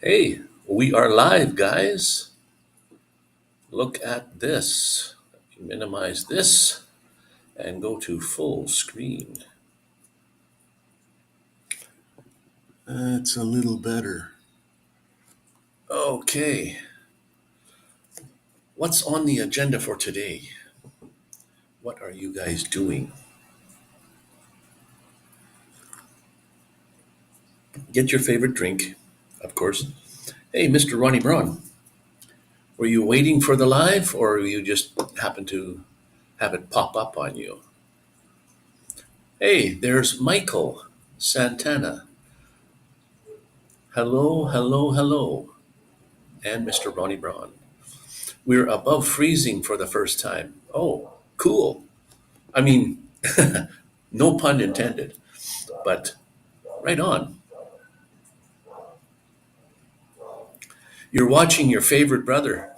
Hey, we are live, guys. Look at this. Minimize this and go to full screen. That's a little better. Okay. What's on the agenda for today? What are you guys doing? Get your favorite drink, of course. Hey, Mr. Ronney Braun, were you waiting for the live or you just happened to have it pop up on you? Hey, there's Michael Santana. Hello, hello, hello. And Mr. Ronney Braun. We're above freezing for the first time. Oh, cool. I mean, no pun intended, but right on. You're watching your favorite brother.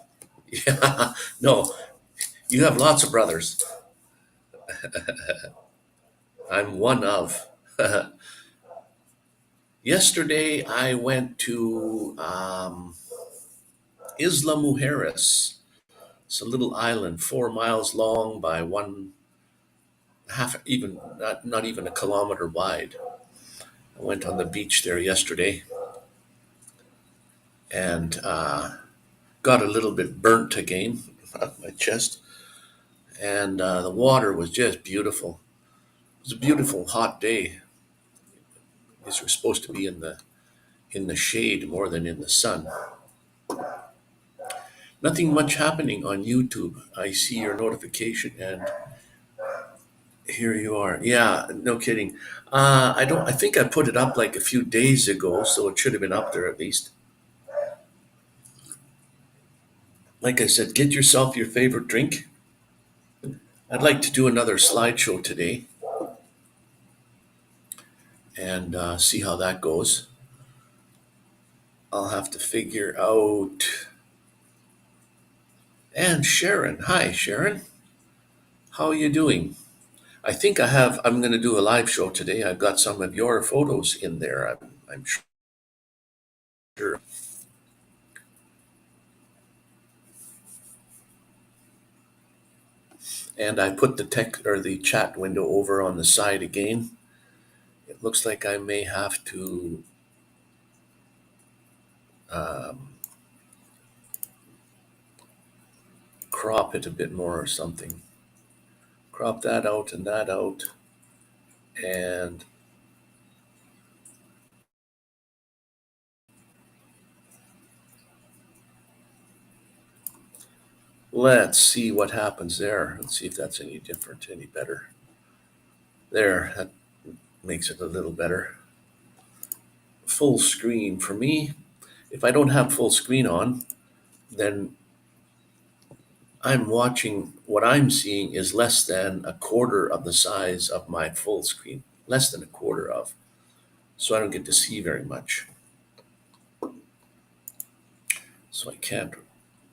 Yeah, no, you have lots of brothers. I'm one of. Yesterday, I went to Isla Mujeres. It's a little island, 4 miles long by one half, even not even a kilometer wide. I went on the beach there yesterday and got a little bit burnt again on my chest. And the water was just beautiful. It was a beautiful hot day. Because we're supposed to be in the shade more than in the sun. Nothing much happening on YouTube. I see your notification and here you are. Yeah, no kidding. I don't. I think I put it up like a few days ago, so it should have been up there at least. Like I said, get yourself your favorite drink. I'd like to do another slideshow today and see how that goes. I'll have to figure out. And Sharon, hi Sharon, how are you doing? I think I'm going to do a live show today. I've got some of your photos in there. I'm sure. And I put the tech or the chat window over on the side again. It looks like I may have to um, crop it a bit more or something. Crop that out and that out. And let's see what happens there. Let's see if that's any different, any better. There, that makes it a little better. Full screen for me. If I don't have full screen on, then I'm watching, what I'm seeing is less than a quarter of the size of my full screen, less than a quarter of. So I don't get to see very much. So I can't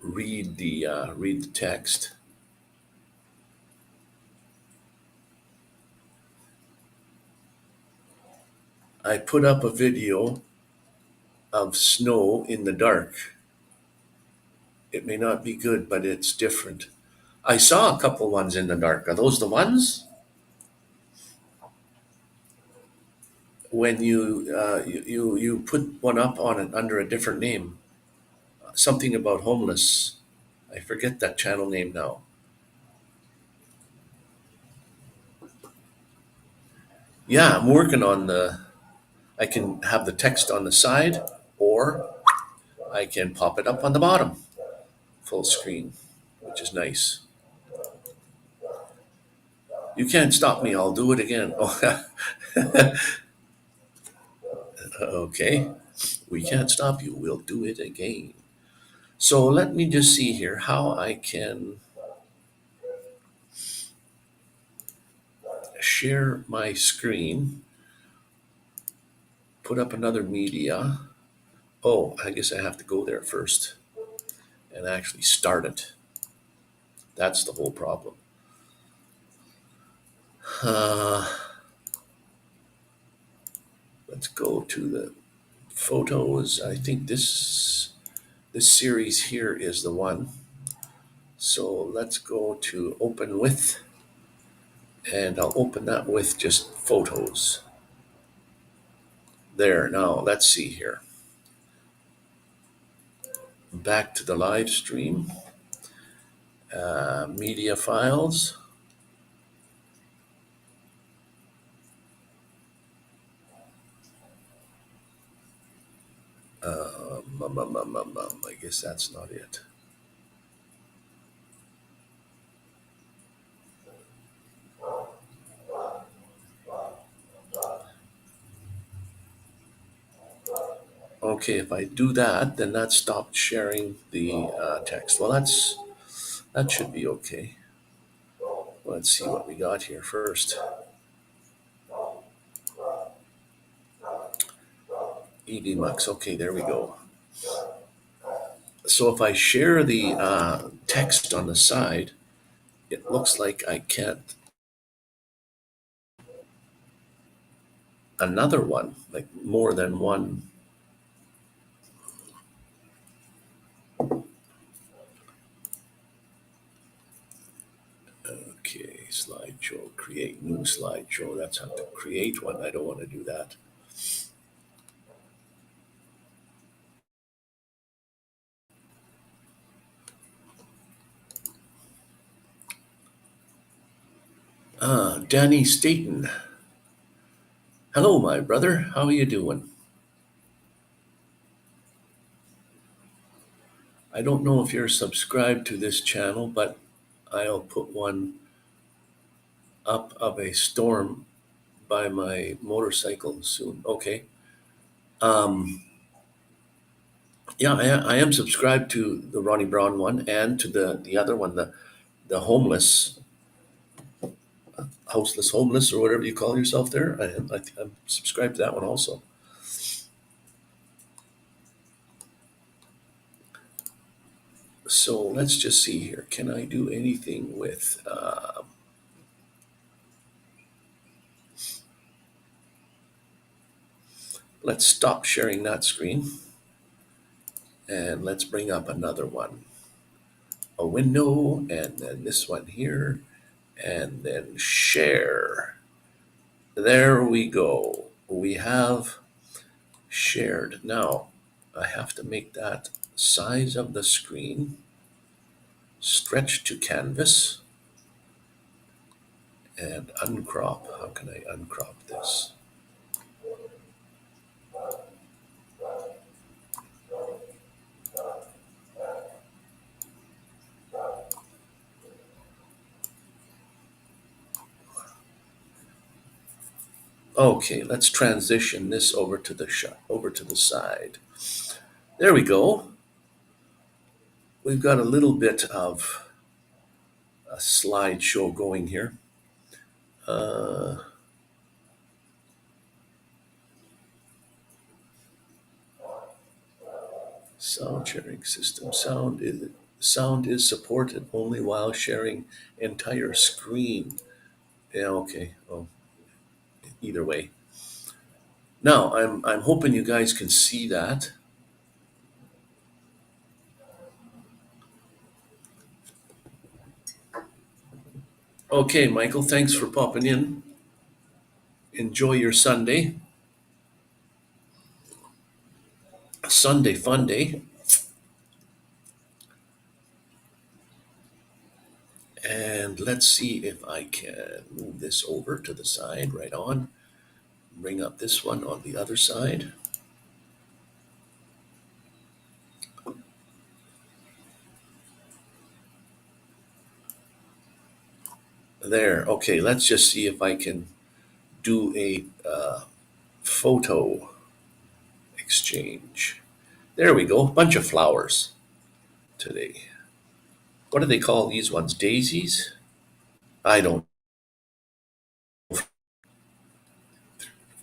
read the text. I put up a video of snow in the dark. It may not be good, but it's different. I saw a couple ones in the dark. Are those the ones? When you put one up on it under a different name, something about homeless. I forget that channel name now. Yeah, I'm working on the. I can have the text on the side, or I can pop it up on the bottom, full screen, which is nice. You can't stop me. I'll do it again. Oh, okay. We can't stop you. We'll do it again. So let me just see here how I can share my screen, put up another media. Oh, I guess I have to go there first and actually start it. That's the whole problem. Let's go to the photos. I think this series here is the one. So let's go to open with, and I'll open that with just photos. There, now let's see here. Back to the live stream. Media files. I guess that's not it. Okay, if I do that, then that stopped sharing the text. Well, that should be okay. Let's see what we got here first. EDMux. Okay, there we go. So if I share the text on the side, it looks like I can't. Another one, like more than one. Okay, slideshow, create new slideshow. That's how to create one. I don't want to do that. Danny Staten. Hello, my brother. How are you doing? I don't know if you're subscribed to this channel, but I'll put one up of a storm by my motorcycle soon. Okay. Yeah, I am subscribed to the Ronney Braun one and to the other one, the homeless, houseless homeless, or whatever you call yourself there. I'm subscribed to that one also. So let's just see here. Can I do anything with... let's stop sharing that screen. And let's bring up another one. A window, and then this one here, and then share. There we go. We have shared. Now, I have to make that size of the screen stretch to canvas and uncrop. How can I uncrop this? Okay, let's transition this over to the side. There we go. We've got a little bit of a slideshow going here. Sound sharing system. Sound is supported only while sharing entire screen. Yeah, okay. Oh, either way. Now, I'm hoping you guys can see that. Okay, Michael, thanks for popping in. Enjoy your Sunday. Sunday fun day. And let's see if I can move this over to the side, right on. Bring up this one on the other side. There, okay, let's just see if I can do a photo exchange. There we go, bunch of flowers today. What do they call these ones? Daisies? I don't.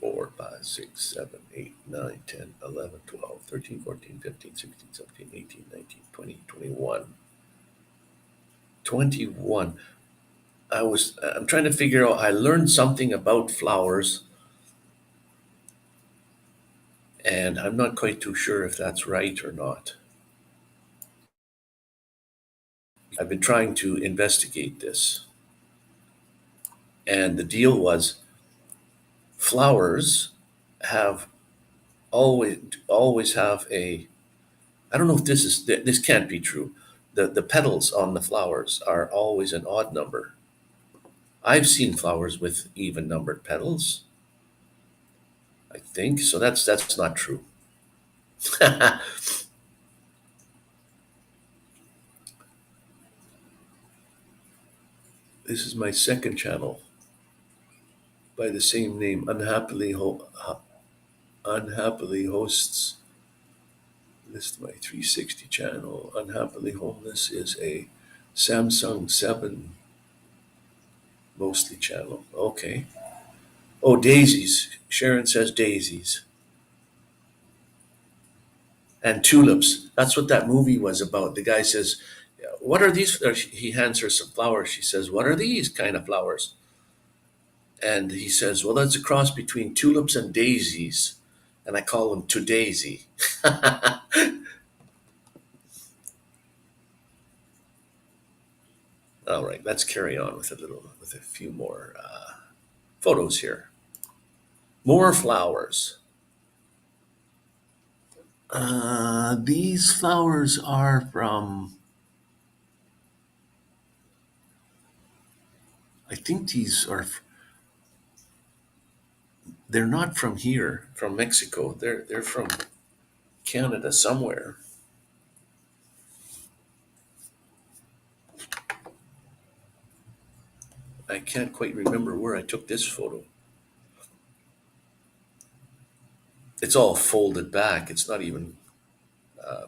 4, 5, 6, 7, 8, 9, 10, 11, 12, 13, 14, 15, 16, 17, 18, 19, 20, 21. 21. I'm trying to figure out, I learned something about flowers. And I'm not quite too sure if that's right or not. I've been trying to investigate this. And the deal was flowers have always have a, I don't know if this can't be true. The petals on the flowers are always an odd number. I've seen flowers with even numbered petals, I think. So that's not true. This is my second channel by the same name, Unhappily Hosts. List my 360 channel. Unhappily Homeless is a Samsung 7 mostly channel. Okay. Oh, daisies. Sharon says daisies. And tulips. That's what that movie was about. The guy says, "What are these?" He hands her some flowers. She says, "What are these kind of flowers?" And he says, "Well, that's a cross between tulips and daisies. And I call them to daisy." All right, let's carry on with a few more photos here. More flowers. These flowers are from, I think they're not from here, from Mexico. They're from Canada somewhere. I can't quite remember where I took this photo. It's all folded back. It's not even uh,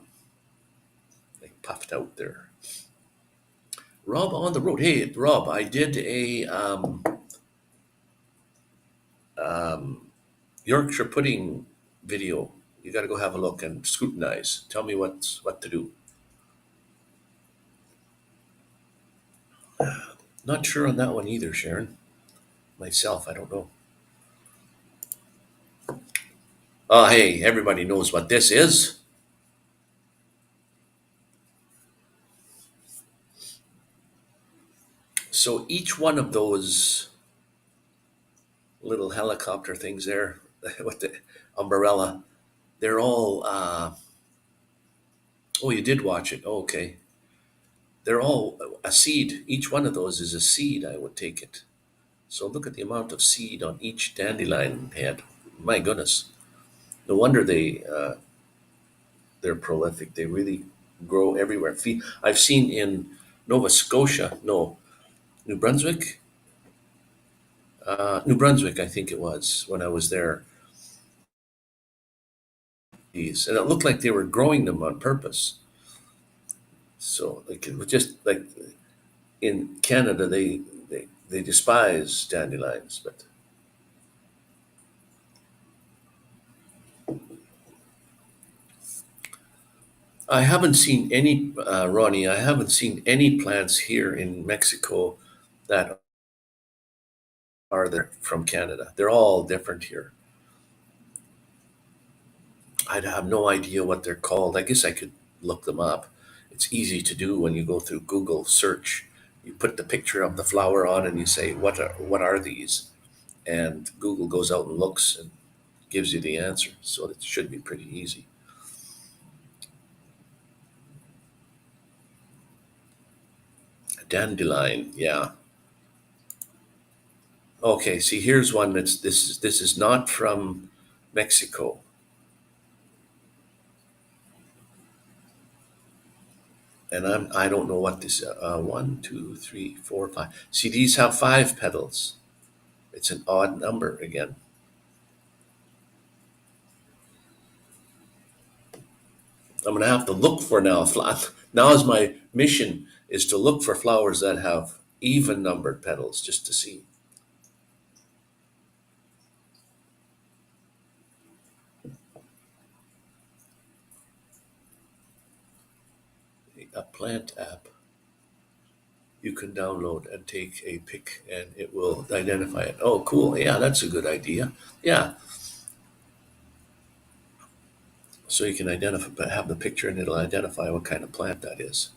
like puffed out there. Rob on the road. Hey, Rob, I did a um, Yorkshire pudding video. You got to go have a look and scrutinize. Tell me what to do. Not sure on that one either, Sharon. Myself, I don't know. Oh, hey, everybody knows what this is. So each one of those little helicopter things there with the umbrella, they're all, oh, you did watch it. Oh, okay. They're all a seed. Each one of those is a seed, I would take it. So look at the amount of seed on each dandelion head. My goodness. No wonder they're prolific. They really grow everywhere. I've seen in Nova Scotia, no, New Brunswick, New Brunswick, I think it was when I was there. And it looked like they were growing them on purpose. So like it was just like in Canada, they despise dandelions, but I haven't seen any, Ronnie. I haven't seen any plants here in Mexico that are there from Canada. They're all different here. I have no idea what they're called. I guess I could look them up. It's easy to do when you go through Google search. You put the picture of the flower on and you say, what are these? And Google goes out and looks and gives you the answer. So it should be pretty easy. Dandelion, yeah. Okay, see here's one this is not from Mexico. And I don't know what this one, two, three, four, five. See, these have five petals. It's an odd number again. I'm gonna have to look for now. Now is my mission is to look for flowers that have even numbered petals just to see. A plant app you can download and take a pic and it will identify it. Oh, cool. Yeah, that's a good idea. Yeah. So you can identify, have the picture and it'll identify what kind of plant that is.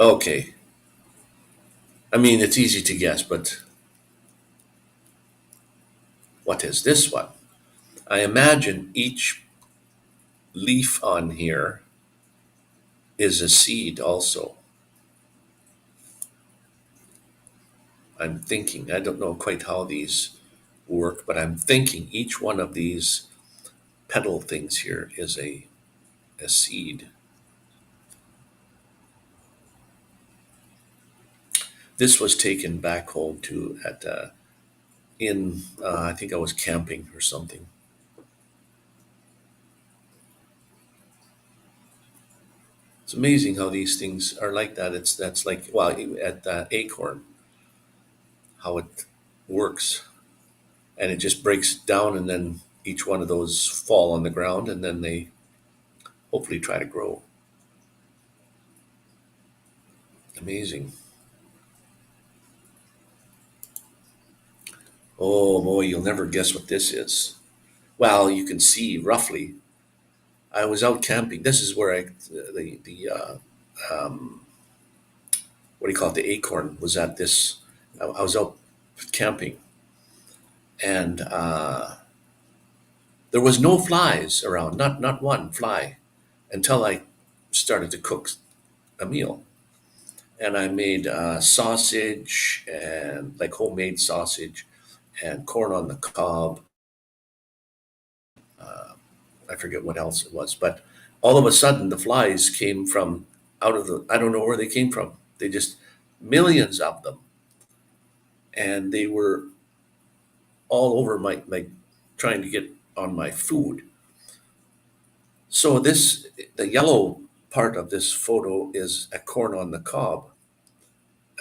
Okay. I mean, it's easy to guess, but what is this one? I imagine each leaf on here is a seed also. I'm thinking, I don't know quite how these work, but I'm thinking each one of these petal things here is a seed. This was taken back home to at in I think I was camping or something. It's amazing how these things are like that. That's like, well, at acorn, how it works, and it just breaks down, and then each one of those fall on the ground, and then they hopefully try to grow. Amazing. Oh boy, you'll never guess what this is. Well, you can see roughly. I was out camping. This is where the um, what do you call it? The acorn was at this. I was out camping, and there was no flies around, not one fly, until I started to cook a meal. And I made sausage and like homemade sausage and corn on the cob. Uh, I forget what else it was, but all of a sudden the flies came from out of the. I don't know where they came from. They just millions of them, and they were all over my like trying to get on my food. So this the yellow part of this photo is a corn on the cob,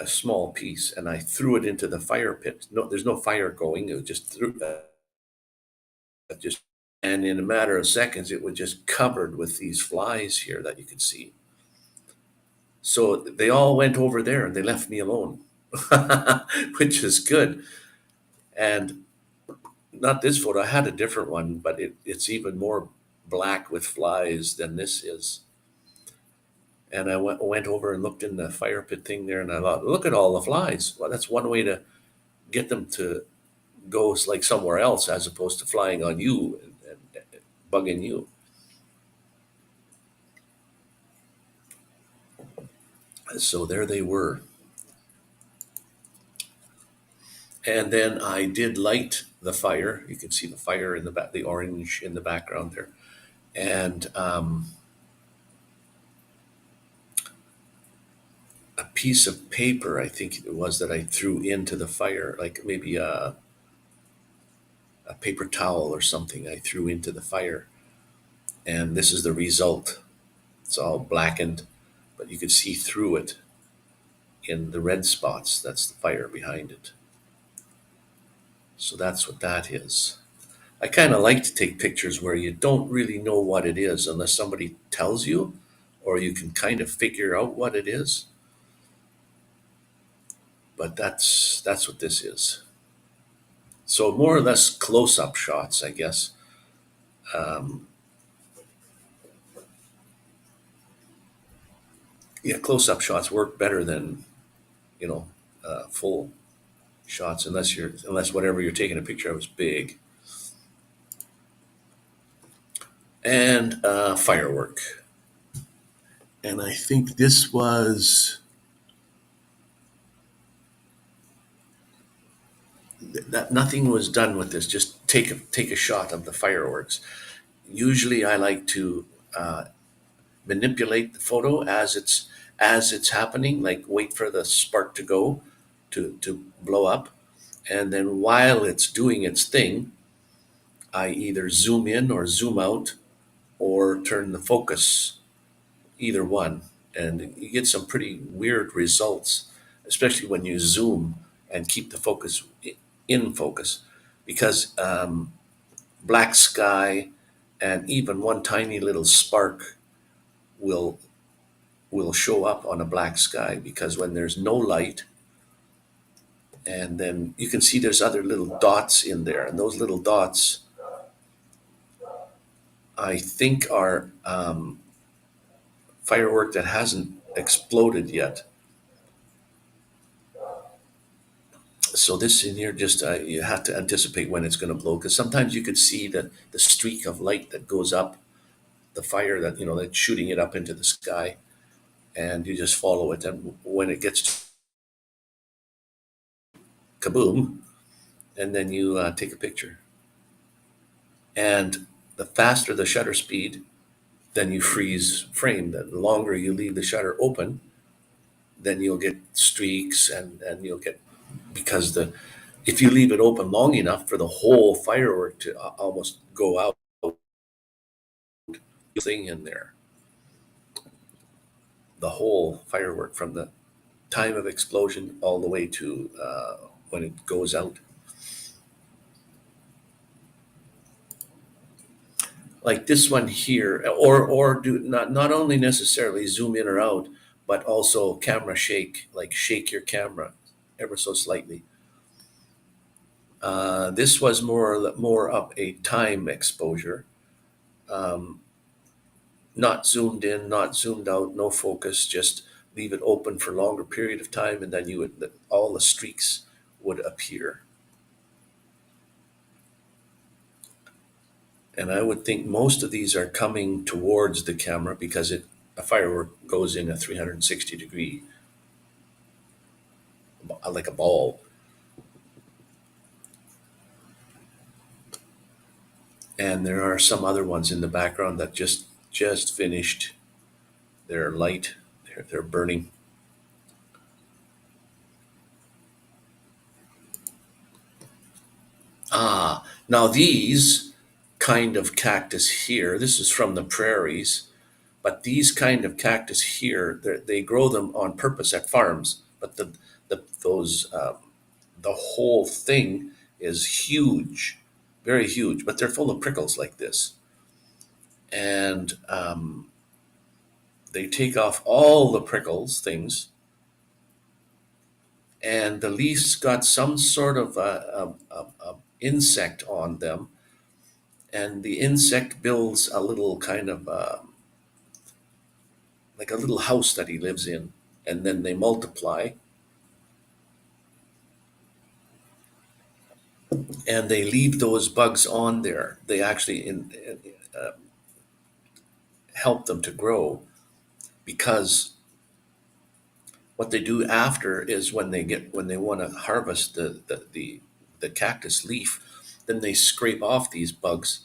a small piece, and I threw it into the fire pit. No, there's no fire going. It was just threw just and in a matter of seconds it was just covered with these flies here that you could see. So they all went over there and they left me alone, which is good. And not this photo, I had a different one, but it's even more black with flies than this is. And I went over and looked in the fire pit thing there, and I thought, look at all the flies. Well, that's one way to get them to go like somewhere else as opposed to flying on you and bugging you. So there they were. And then I did light the fire. You can see the fire in the back, the orange in the background there. And a piece of paper, I think it was, that I threw into the fire, like maybe a paper towel or something I threw into the fire. And this is the result. It's all blackened, but you could see through it in the red spots. That's the fire behind it. So that's what that is. I kind of like to take pictures where you don't really know what it is unless somebody tells you, or you can kind of figure out what it is. But that's what this is. So more or less close-up shots, I guess. Um, yeah, close-up shots work better than you know full shots, unless whatever you're taking a picture of is big. And firework. And I think this was that nothing was done with this. Just take a shot of the fireworks. Usually, I like to manipulate the photo as it's happening. Like wait for the spark to go to blow up, and then while it's doing its thing, I either zoom in or zoom out or turn the focus, either one, and you get some pretty weird results, especially when you zoom and keep the focus in focus, because black sky and even one tiny little spark will show up on a black sky because when there's no light And then you can see there's other little dots in there. And those little dots, I think, are firework that hasn't exploded yet. So this in here, just you have to anticipate when it's going to blow, because sometimes you could see the streak of light that goes up, the fire that, that's shooting it up into the sky, and you just follow it. And when it gets kaboom, and then you take a picture. And the faster the shutter speed, then you freeze frame. The longer you leave the shutter open, then you'll get streaks, and you'll get, because if you leave it open long enough for the whole firework to almost go out, thing in there, the whole firework from the time of explosion all the way to when it goes out. Like this one here, or do not only necessarily zoom in or out, but also camera shake, like shake your camera ever so slightly. This was more of a time exposure, not zoomed in, not zoomed out, no focus, just leave it open for a longer period of time, and then all the streaks would appear. And I would think most of these are coming towards the camera, because a firework goes in a 360 degree, like a ball. And there are some other ones in the background that just finished their light. They're burning. Now these kind of cactus here, this is from the prairies, but these kind of cactus here, they grow them on purpose at farms. But the whole thing is huge, very huge, but they're full of prickles like this. And they take off all the prickles things, and the leaves got some sort of a insect on them, and the insect builds a little kind of like a little house that he lives in, and then they multiply, and they leave those bugs on there. They actually help them to grow, because what they do after is when they want to harvest the cactus leaf, then they scrape off these bugs,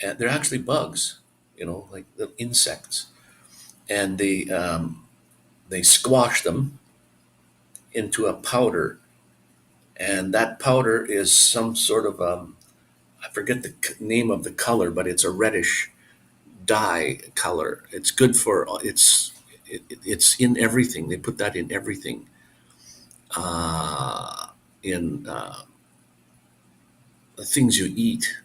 and they're actually bugs, like the insects, and they squash them into a powder, and that powder is some sort of I forget the name of the color, but it's a reddish dye color. It's good for it's in everything. They put that in everything. In the things you eat,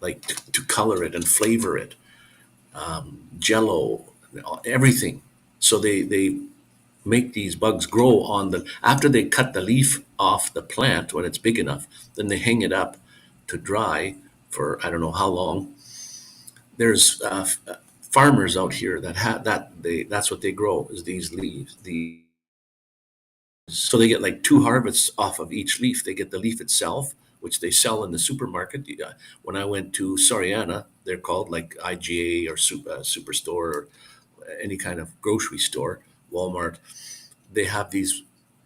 like to color it and flavor it, Jello, everything. So they make these bugs grow after they cut the leaf off the plant when it's big enough, then they hang it up to dry for I don't know how long. There's farmers out here that have that's what they grow, is these leaves. So they get like 2 harvests off of each leaf. They get the leaf itself, which they sell in the supermarket. When I went to Soriana, they're called like IGA or Superstore, or any kind of grocery store, Walmart. They have these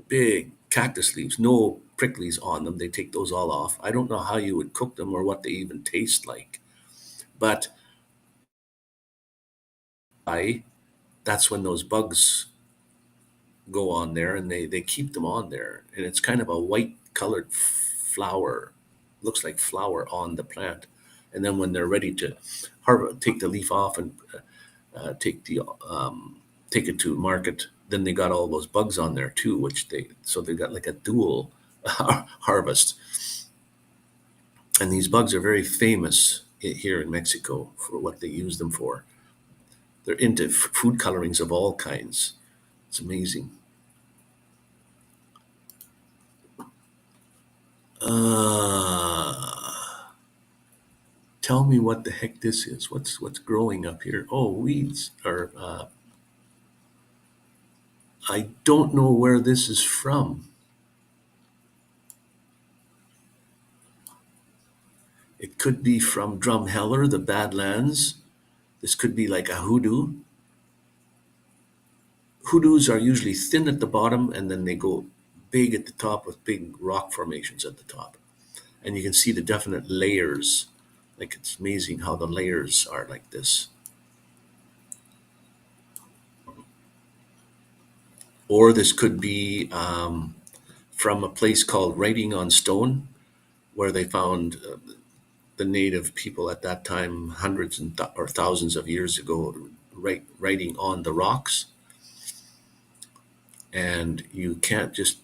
big cactus leaves, no pricklies on them. They take those all off. I don't know how you would cook them or what they even taste like, but that's when those bugs go on there, and they keep them on there, and it's kind of a white colored flower, looks like flour on the plant. And then when they're ready to take the leaf off and take it to market, then they got all those bugs on there too, so they got like a dual harvest. And these bugs are very famous here in Mexico for what they use them for. They're into food colorings of all kinds. It's amazing. Tell me what the heck this is. What's growing up here? Oh, weeds. Or I don't know where this is from. It could be from Drumheller, the Badlands. This could be like a hoodoo. Hoodoos are usually thin at the bottom and then they go big at the top with big rock formations at the top. And you can see the definite layers. Like it's amazing how the layers are like this. Or this could be from a place called Writing on Stone, where they found the native people at that time, hundreds or thousands of years ago, writing on the rocks. And you can't just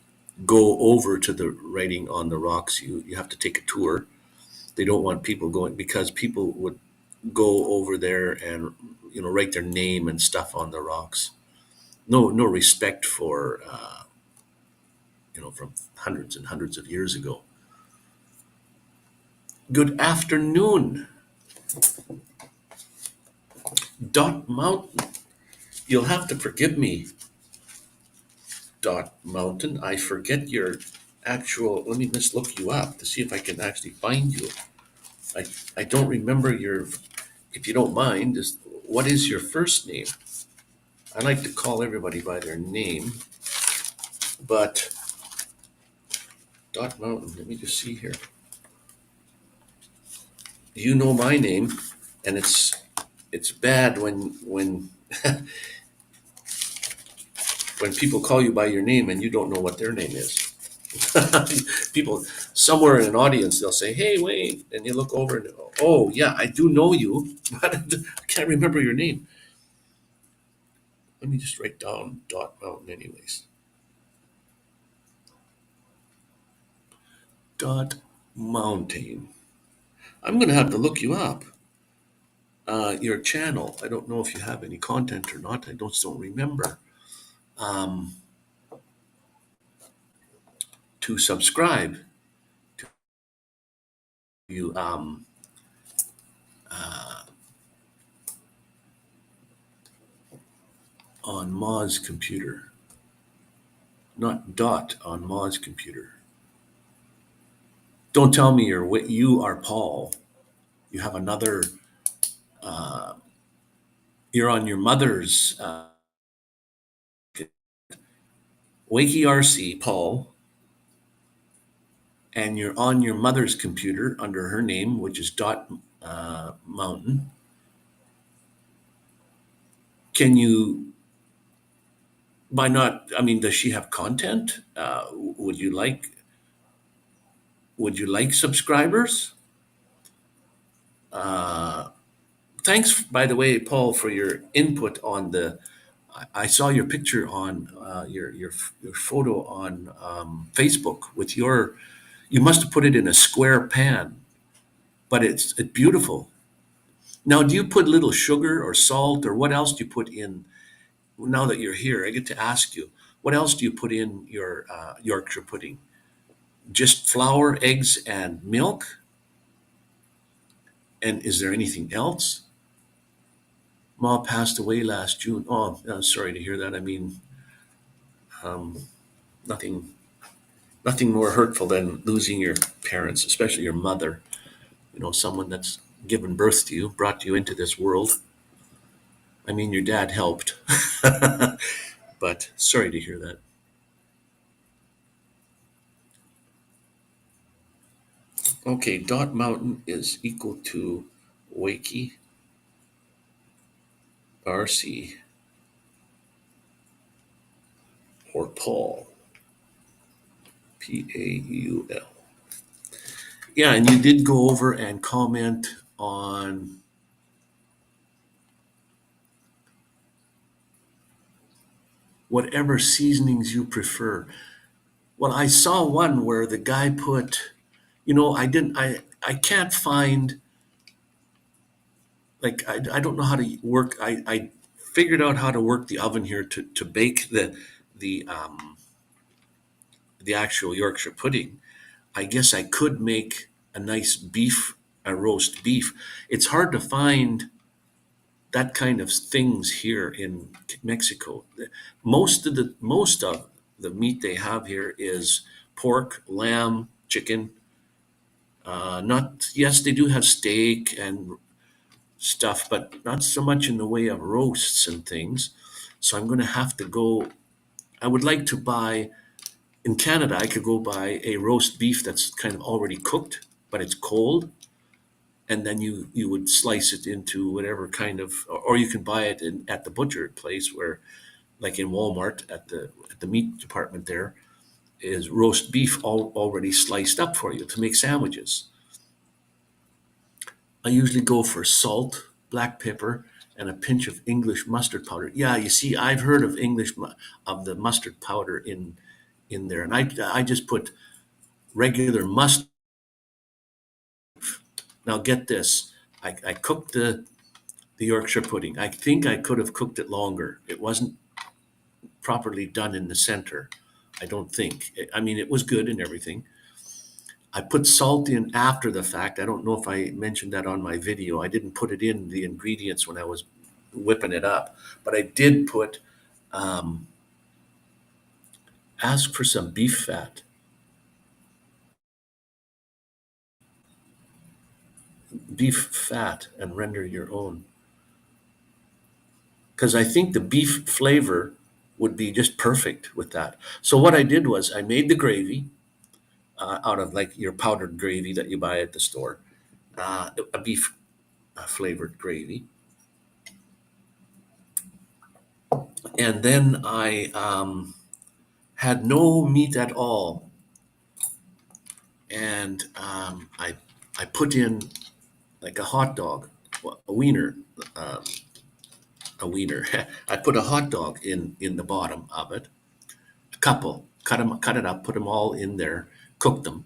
go over to the writing on the rocks. You have to take a tour. They don't want people going because people would go over there and write their name and stuff on the rocks. No respect for from hundreds and hundreds of years ago. Good afternoon, Dot Mountain. You'll have to forgive me, Dot Mountain. I forget your actual. Let me just look you up to see if I can actually find you. I don't remember your. If you don't mind, what is your first name? I like to call everybody by their name, but Dot Mountain. Let me just see here. You know my name, and it's bad when when people call you by your name and you don't know what their name is. People somewhere in an audience, they'll say, "Hey, Wayne," and you look over and, "Oh, yeah, I do know you, but I can't remember your name." Let me just write down Dot Mountain anyways. Dot Mountain. I'm going to have to look you up. Your channel. I don't know if you have any content or not. I don't remember. To subscribe to you on Ma's computer, not Dot on Ma's computer. Don't tell me you are Paul. You have another. You're on your mother's Wakey RC, Paul, and you're on your mother's computer under her name, which is Dot Mountain. Can you, by not, I mean, does she have content? Would you like subscribers? Thanks, by the way, Paul, for your input on the. I saw your picture on your photo on Facebook with your. You must have put it in a square pan, but it's beautiful. Now, do you put little sugar or salt or what else do you put in? Now that you're here, I get to ask you, what else do you put in your Yorkshire pudding? Just flour, eggs, and milk? And is there anything else? Ma passed away last June. Oh, sorry to hear that. I mean, nothing more hurtful than losing your parents, especially your mother. Someone that's given birth to you, brought you into this world. I mean, your dad helped, but sorry to hear that. Okay, Dot Mountain is equal to Wakey RC or Paul, Paul. Yeah, and you did go over and comment on whatever seasonings you prefer. Well, I saw one where the guy put, I can't find, like, I don't know how to work. I figured out how to work the oven here to bake the actual Yorkshire pudding. I guess I could make a nice a roast beef. It's hard to find that kind of things here in Mexico. Most of the meat they have here is pork, lamb, chicken. Not Yes, they do have steak and stuff, but not so much in the way of roasts and things. So I'm going to have to go. I would like to buy in Canada. I could go buy a roast beef that's kind of already cooked, but it's cold, and then you would slice it into whatever kind of, or you can buy it at the butcher place where, like in Walmart at the meat department, there is roast beef already sliced up for you to make sandwiches. I usually go for salt, black pepper, and a pinch of English mustard powder. Yeah, you see, I've heard of of the mustard powder in there, and I just put regular mustard. Now get this, I cooked the Yorkshire pudding. I think I could have cooked it longer. It wasn't properly done in the center. I don't think. I mean, it was good and everything. I put salt in after the fact. I don't know if I mentioned that on my video. I didn't put it in the ingredients when I was whipping it up, but I did put ask for some beef fat, and render your own. Because I think the beef flavor would be just perfect with that. So what I did was I made the gravy out of like your powdered gravy that you buy at the store, a beef flavored gravy, and then I had no meat at all, and I put in like a hot dog, a wiener, um, a wiener. I put a hot dog in the bottom of it, a couple, cut it up, put them all in there, cooked them,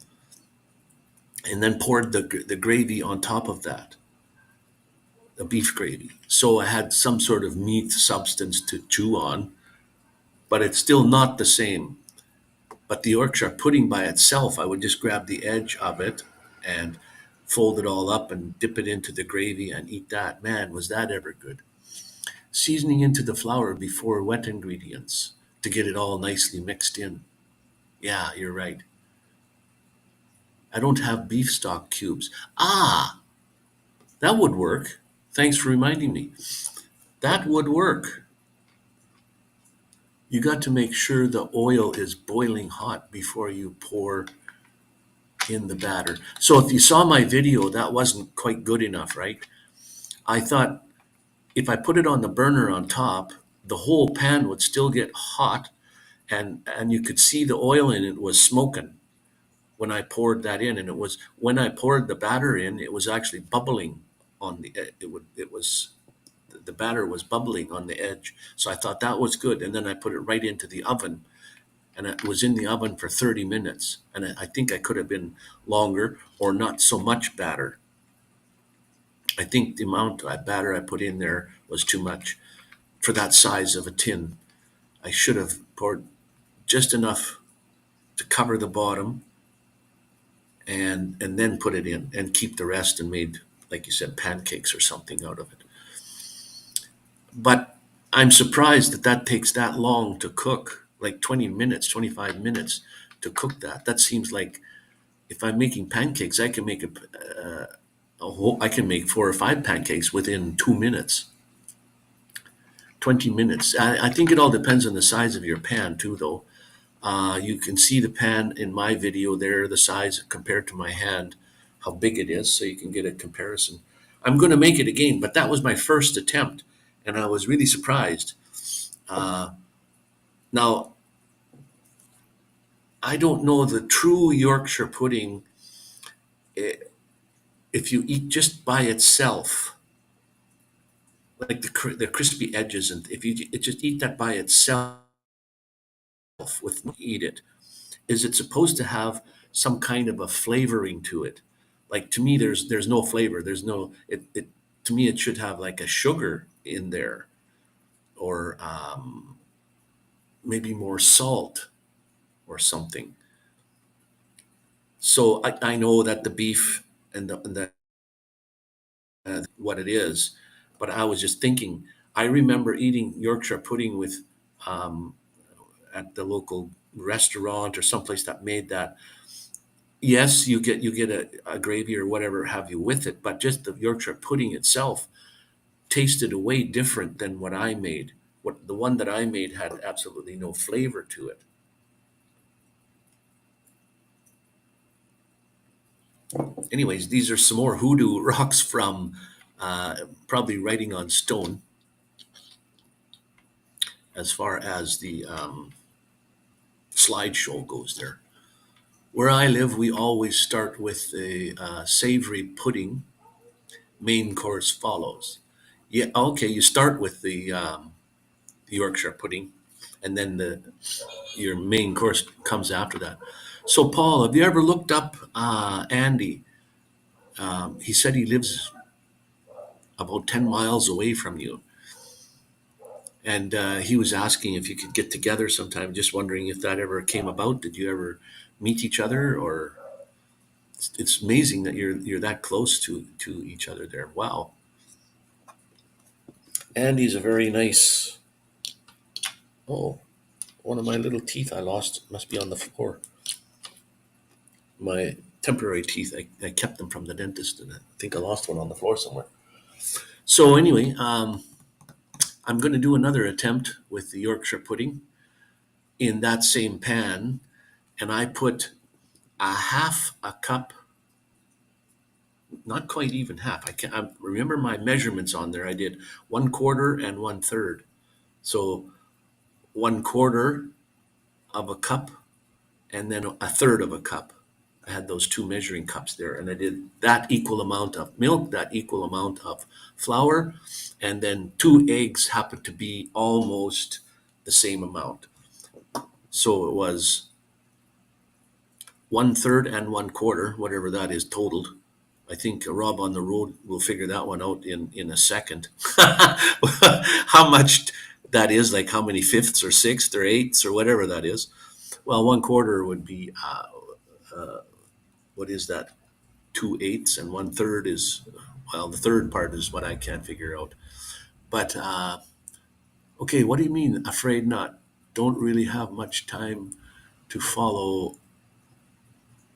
and then poured the gravy on top of that, the beef gravy. So I had some sort of meat substance to chew on, but it's still not the same. But the Yorkshire pudding by itself, I would just grab the edge of it and fold it all up and dip it into the gravy and eat that. Man, was that ever good. Seasoning into the flour before wet ingredients to get it all nicely mixed in. Yeah, you're right. I don't have beef stock cubes. Ah, that would work. Thanks for reminding me. That would work. You got to make sure the oil is boiling hot before you pour in the batter. So if you saw my video, that wasn't quite good enough, right? I thought if I put it on the burner on top, the whole pan would still get hot, and you could see the oil in it was smoking when I poured that in. And it was when I poured the batter in, it was actually bubbling on the it was the batter was bubbling on the edge. So I thought that was good. And then I put it right into the oven, and it was in the oven for 30 minutes. And I think I could have been longer or not so much batter. I think the amount of batter I put in there was too much for that size of a tin. I should have poured just enough to cover the bottom, and then put it in and keep the rest, and made, like you said, pancakes or something out of it. But I'm surprised that that takes that long to cook, like 20 minutes, 25 minutes to cook that. That seems like if I'm making pancakes, I can make I can make 4 or 5 pancakes within 2 minutes, 20 minutes. I think it all depends on the size of your pan too, though. You can see the pan in my video there, the size compared to my hand, how big it is, so you can get a comparison. I'm going to make it again, but that was my first attempt, and I was really surprised. Uh, Now, I don't know the true Yorkshire pudding, eh, if you eat just by itself, like the crispy edges, and if you just eat that by itself with eat it, is it supposed to have some kind of a flavoring to it? Like to me, there's no flavor. There's no it. To me, it should have like a sugar in there, or maybe more salt or something. So I know that the beef and the what it is, but I was just thinking. I remember eating Yorkshire pudding with um, at the local restaurant or someplace that made that. Yes, you get a gravy or whatever have you with it, but just the Yorkshire pudding itself tasted way different than what I made. What the one that I made had absolutely no flavor to it. Anyways, these are some more hoodoo rocks from probably writing on stone as far as the slideshow goes there. Where I live, we always start with a savory pudding. Main course follows. Yeah, okay. You start with the Yorkshire pudding, and then your main course comes after that. So, Paul, have you ever looked up Andy? He said he lives about 10 miles away from you, and he was asking if you could get together sometime. Just wondering if that ever came about. Did you ever meet each other, or it's amazing that you're that close to each other there. Wow. Andy's a very nice. Oh, one of my little teeth I lost must be on the floor. My temporary teeth, I kept them from the dentist, and I think I lost one on the floor somewhere. So anyway, I'm going to do another attempt with the Yorkshire pudding in that same pan, and I put a half a cup, not quite even half. I remember my measurements on there. I did 1/4 and 1/3. So 1/4 of a cup and then a third of a cup. I had those two measuring cups there, and I did that equal amount of milk, that equal amount of flour, and then 2 eggs happened to be almost the same amount. So it was 1/3 and 1/4, whatever that is totaled. I think Rob on the road will figure that one out in a second. How much that is, like how many fifths or sixths or eighths or whatever that is. Well, 1/4 would be what is that? 2/8, and 1/3 is, well, the third part is what I can't figure out. But okay, what do you mean? Afraid not? Don't really have much time to follow.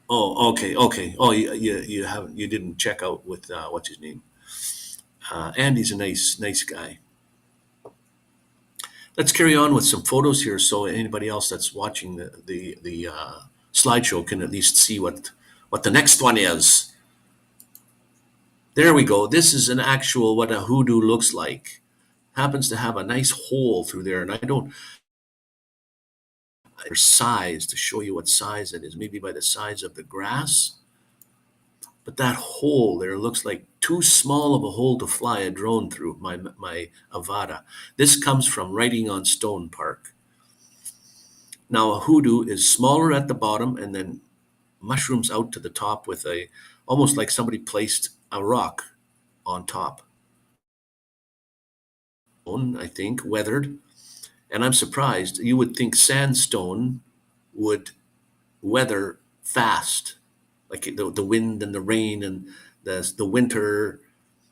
Oh, okay, okay. Oh, you haven't, you didn't check out with what's his name? Andy's a nice guy. Let's carry on with some photos here, so anybody else that's watching the slideshow can at least see what the next one is. There we go. This is an actual what a hoodoo looks like. Happens to have a nice hole through there, and I don't size to show you what size it is. Maybe by the size of the grass, but that hole there looks like too small of a hole to fly a drone through. My Avada. This comes from Writing on Stone Park. Now a hoodoo is smaller at the bottom and then mushrooms out to the top with a almost like somebody placed a rock on top. I think weathered, and I'm surprised. You would think sandstone would weather fast, like the wind and the rain and the winter,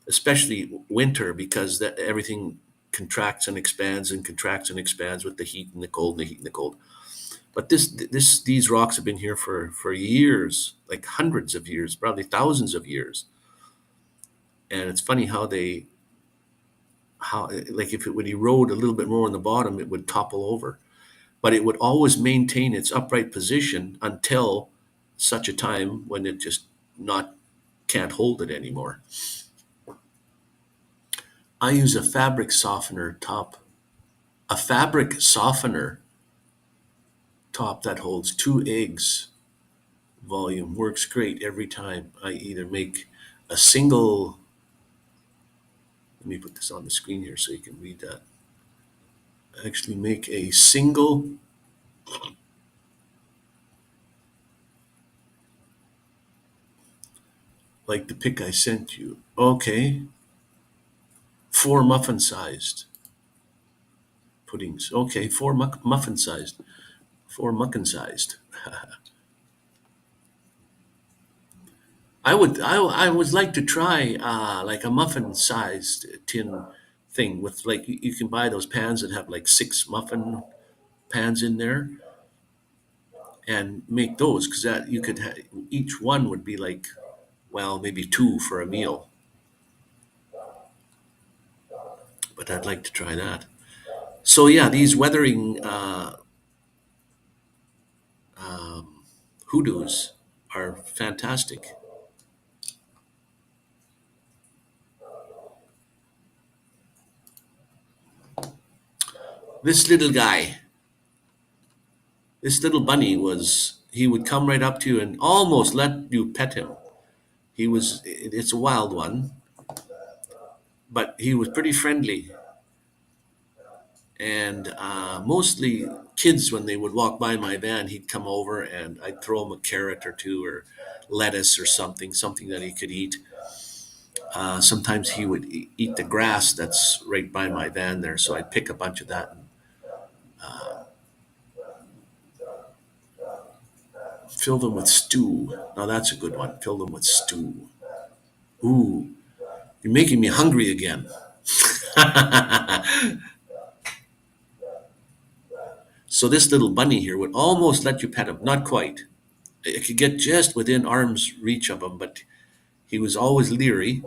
especially winter, because that everything contracts and expands and contracts and expands with the heat and the cold and the heat and the cold. But these rocks have been here for years, like hundreds of years, probably thousands of years. And it's funny how like if it would erode a little bit more on the bottom, it would topple over. But it would always maintain its upright position until such a time when it just not can't hold it anymore. I use a fabric softener top, a fabric softener top that holds 2 eggs. Volume works great every time. I either make a single. Let me put this on the screen here so you can read that. I actually make a single like the pic I sent you. Okay. 4 muffin-sized puddings. Okay, muffin-sized. 4 muffin-sized. I would like to try like a muffin sized tin thing with like you can buy those pans that have like 6 muffin pans in there and make those because that you could each one would be like, well, maybe two for a meal, but I'd like to try that. So yeah, these weathering um, hoodoos are fantastic. This little guy, this little bunny was, he would come right up to you and almost let you pet him. It's a wild one, but he was pretty friendly. And mostly kids, when they would walk by my van, he'd come over and I'd throw him a carrot or two or lettuce or something that he could eat. Sometimes he would eat the grass that's right by my van there, so I'd pick a bunch of that and fill them with stew. Now that's a good one. Fill them with stew. Ooh, you're making me hungry again. So this little bunny here would almost let you pet him, not quite. It could get just within arm's reach of him, but he was always leery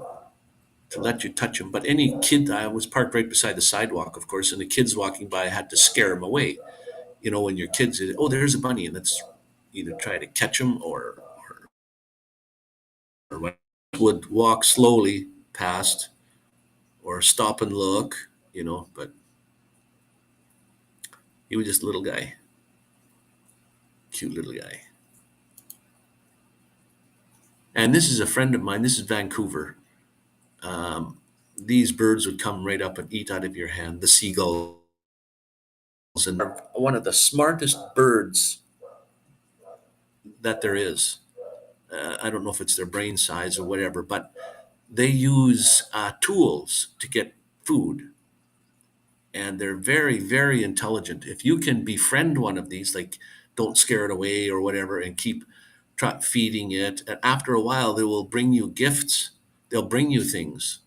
to let you touch him. But any kid, I was parked right beside the sidewalk, of course, and the kids walking by, I had to scare him away. You know, when your kids, oh, there's a bunny, and let's either try to catch him or would walk slowly past or stop and look, you know, but he was just a little guy, cute little guy. And this is a friend of mine. This is Vancouver. Um, these birds would come right up and eat out of your hand. The seagulls, and they're one of the smartest birds that there is. I don't know if it's their brain size or whatever, but they use tools to get food, and they're very, very intelligent. If you can befriend one of these, like don't scare it away or whatever, and keep feeding it, and after a while, they will bring you gifts. They'll bring you things.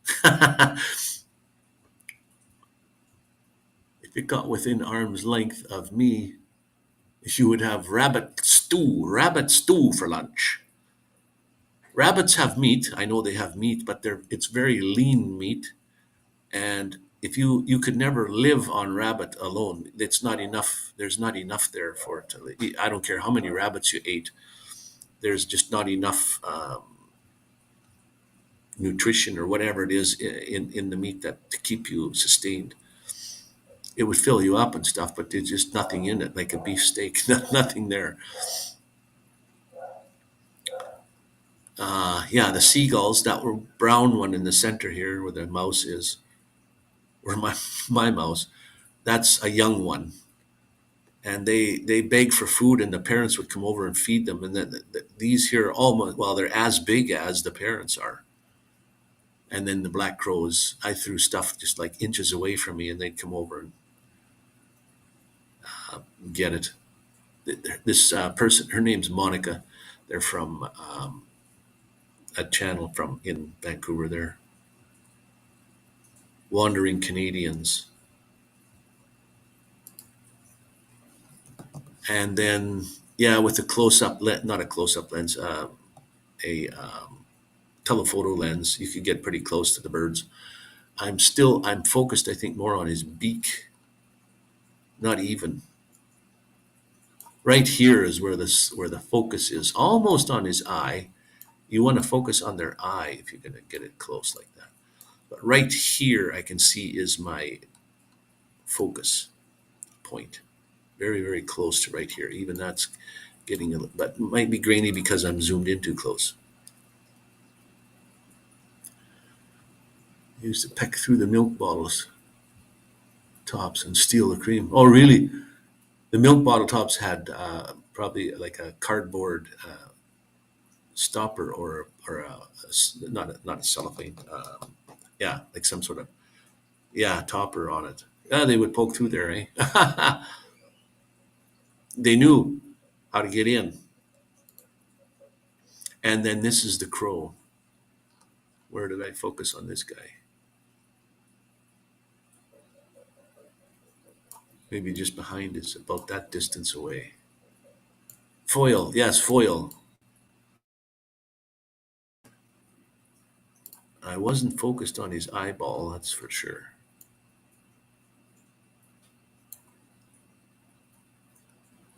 If it got within arm's length of me, you would have rabbit stew for lunch. Rabbits have meat. I know they have meat, but it's very lean meat. And if you could never live on rabbit alone. It's not enough. There's not enough there for it to eat. I don't care how many rabbits you ate. There's just not enough nutrition or whatever it is in the meat that to keep you sustained. It would fill you up and stuff, but there's just nothing in it, like a beef steak. Nothing there. Yeah, the seagulls, that were brown one in the center here where the mouse is, or my mouse, that's a young one. And they beg for food, and the parents would come over and feed them. And then these here are almost, well, they're as big as the parents are. And then the black crows, I threw stuff just like inches away from me, and they'd come over and get it. This person, her name's Monica. They're from a channel from in Vancouver there. Wandering Canadians. And then, yeah, with a close-up, not a close-up lens, a telephoto lens, you could get pretty close to the birds. I'm focused, I think, more on his beak, not even. Right here is where the focus is, almost on his eye. You want to focus on their eye if you're going to get it close like that. But right here, I can see is my focus point. Very, very close to right here. Even that's getting a little, but it might be grainy because I'm zoomed in too close. I used to peck through the milk bottles tops and steal the cream. Oh, really? The milk bottle tops had probably like a cardboard stopper or not a cellophane. Yeah, like some sort of topper on it. Yeah, they would poke through there, eh? They knew how to get in. And then this is the crow. Where did I focus on this guy? Maybe just behind is about that distance away. Foil, yes, foil. I wasn't focused on his eyeball, that's for sure.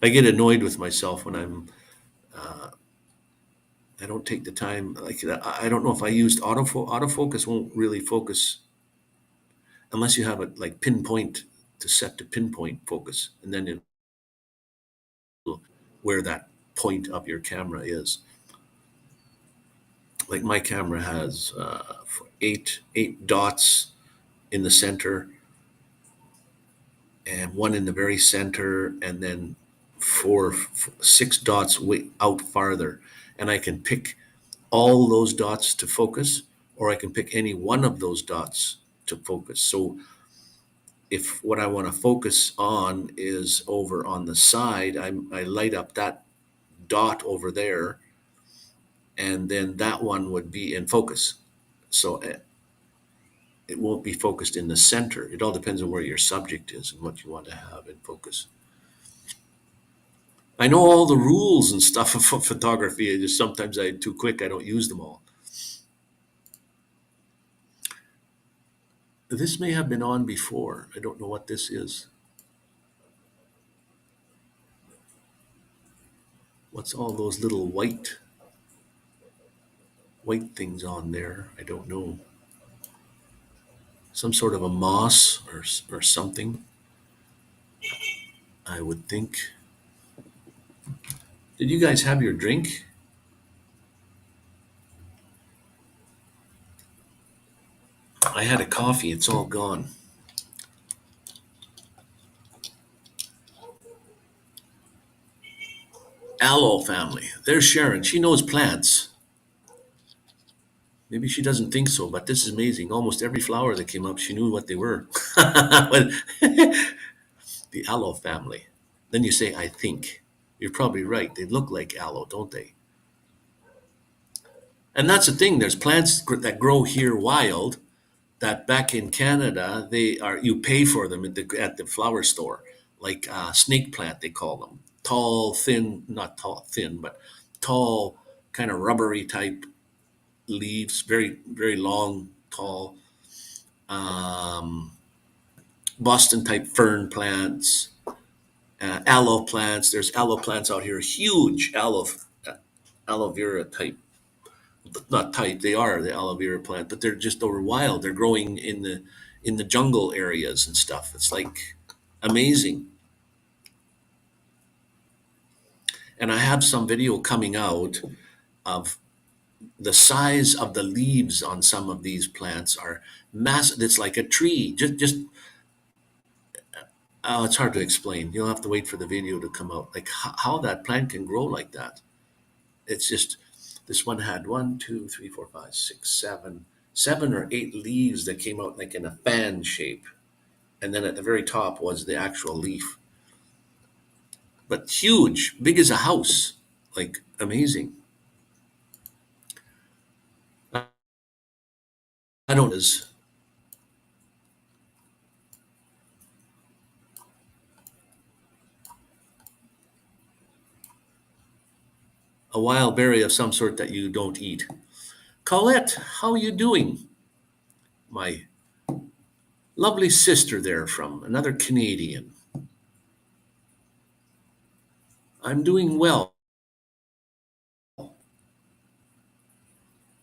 I get annoyed with myself when I don't take the time. Like I don't know if I used autofocus won't really focus unless you have it like pinpoint to set to pinpoint focus, and then it will where that point of your camera is. Like my camera has eight dots in the center, and one in the very center, and then six dots way out farther, and I can pick all those dots to focus, or I can pick any one of those dots to focus. So if what I want to focus on is over on the side, I light up that dot over there, and then that one would be in focus. So it won't be focused in the center. It all depends on where your subject is and what you want to have in focus. I know all the rules and stuff of photography. I just sometimes I'm too quick. I don't use them all. This may have been on before. I don't know what this is. What's all those little white things on there? I don't know. Some sort of a moss or something, I would think. Did you guys have your drink? I had a coffee. It's all gone. Aloe family. There's Sharon. She knows plants. Maybe she doesn't think so, but this is amazing. Almost every flower that came up, she knew what they were. The aloe family. Then you say, I think. You're probably right. They look like aloe, don't they? And that's the thing. There's plants that grow here wild that back in Canada, you pay for them at the flower store, like snake plant, they call them. Tall, thin, not tall, thin, but tall, kind of rubbery type leaves, very, very long, tall. Um, Boston type fern plants, aloe plants. There's aloe plants out here, huge aloe vera type. Not type, they are the aloe vera plant, but they're just over wild. They're growing in the jungle areas and stuff. It's like amazing. And I have some video coming out of the size of the leaves on some of these plants are massive. It's like a tree. Just oh, it's hard to explain. You'll have to wait for the video to come out. Like how that plant can grow like that. It's just this one had 7 or 8 leaves that came out like in a fan shape, and then at the very top was the actual leaf. But huge, big as a house, like amazing. I don't is a wild berry of some sort that you don't eat. Colette, how you doing? My lovely sister there from another Canadian. I'm doing well.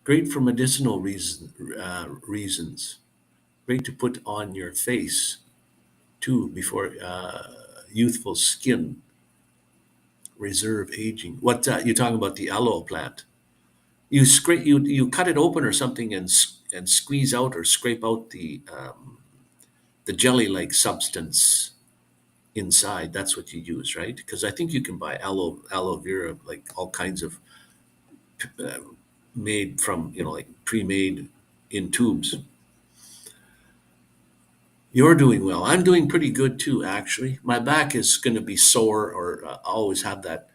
Great for medicinal reasons. Great to put on your face too before youthful skin. Reserve aging. What you talking about? The aloe plant? You cut it open or something and squeeze out or scrape out the jelly like substance inside. That's what you use, right? Because I think you can buy aloe vera, like all kinds of uh, made from like pre-made in tubes. You're doing well. I'm doing pretty good too, actually. My back is going to be sore, or I always have that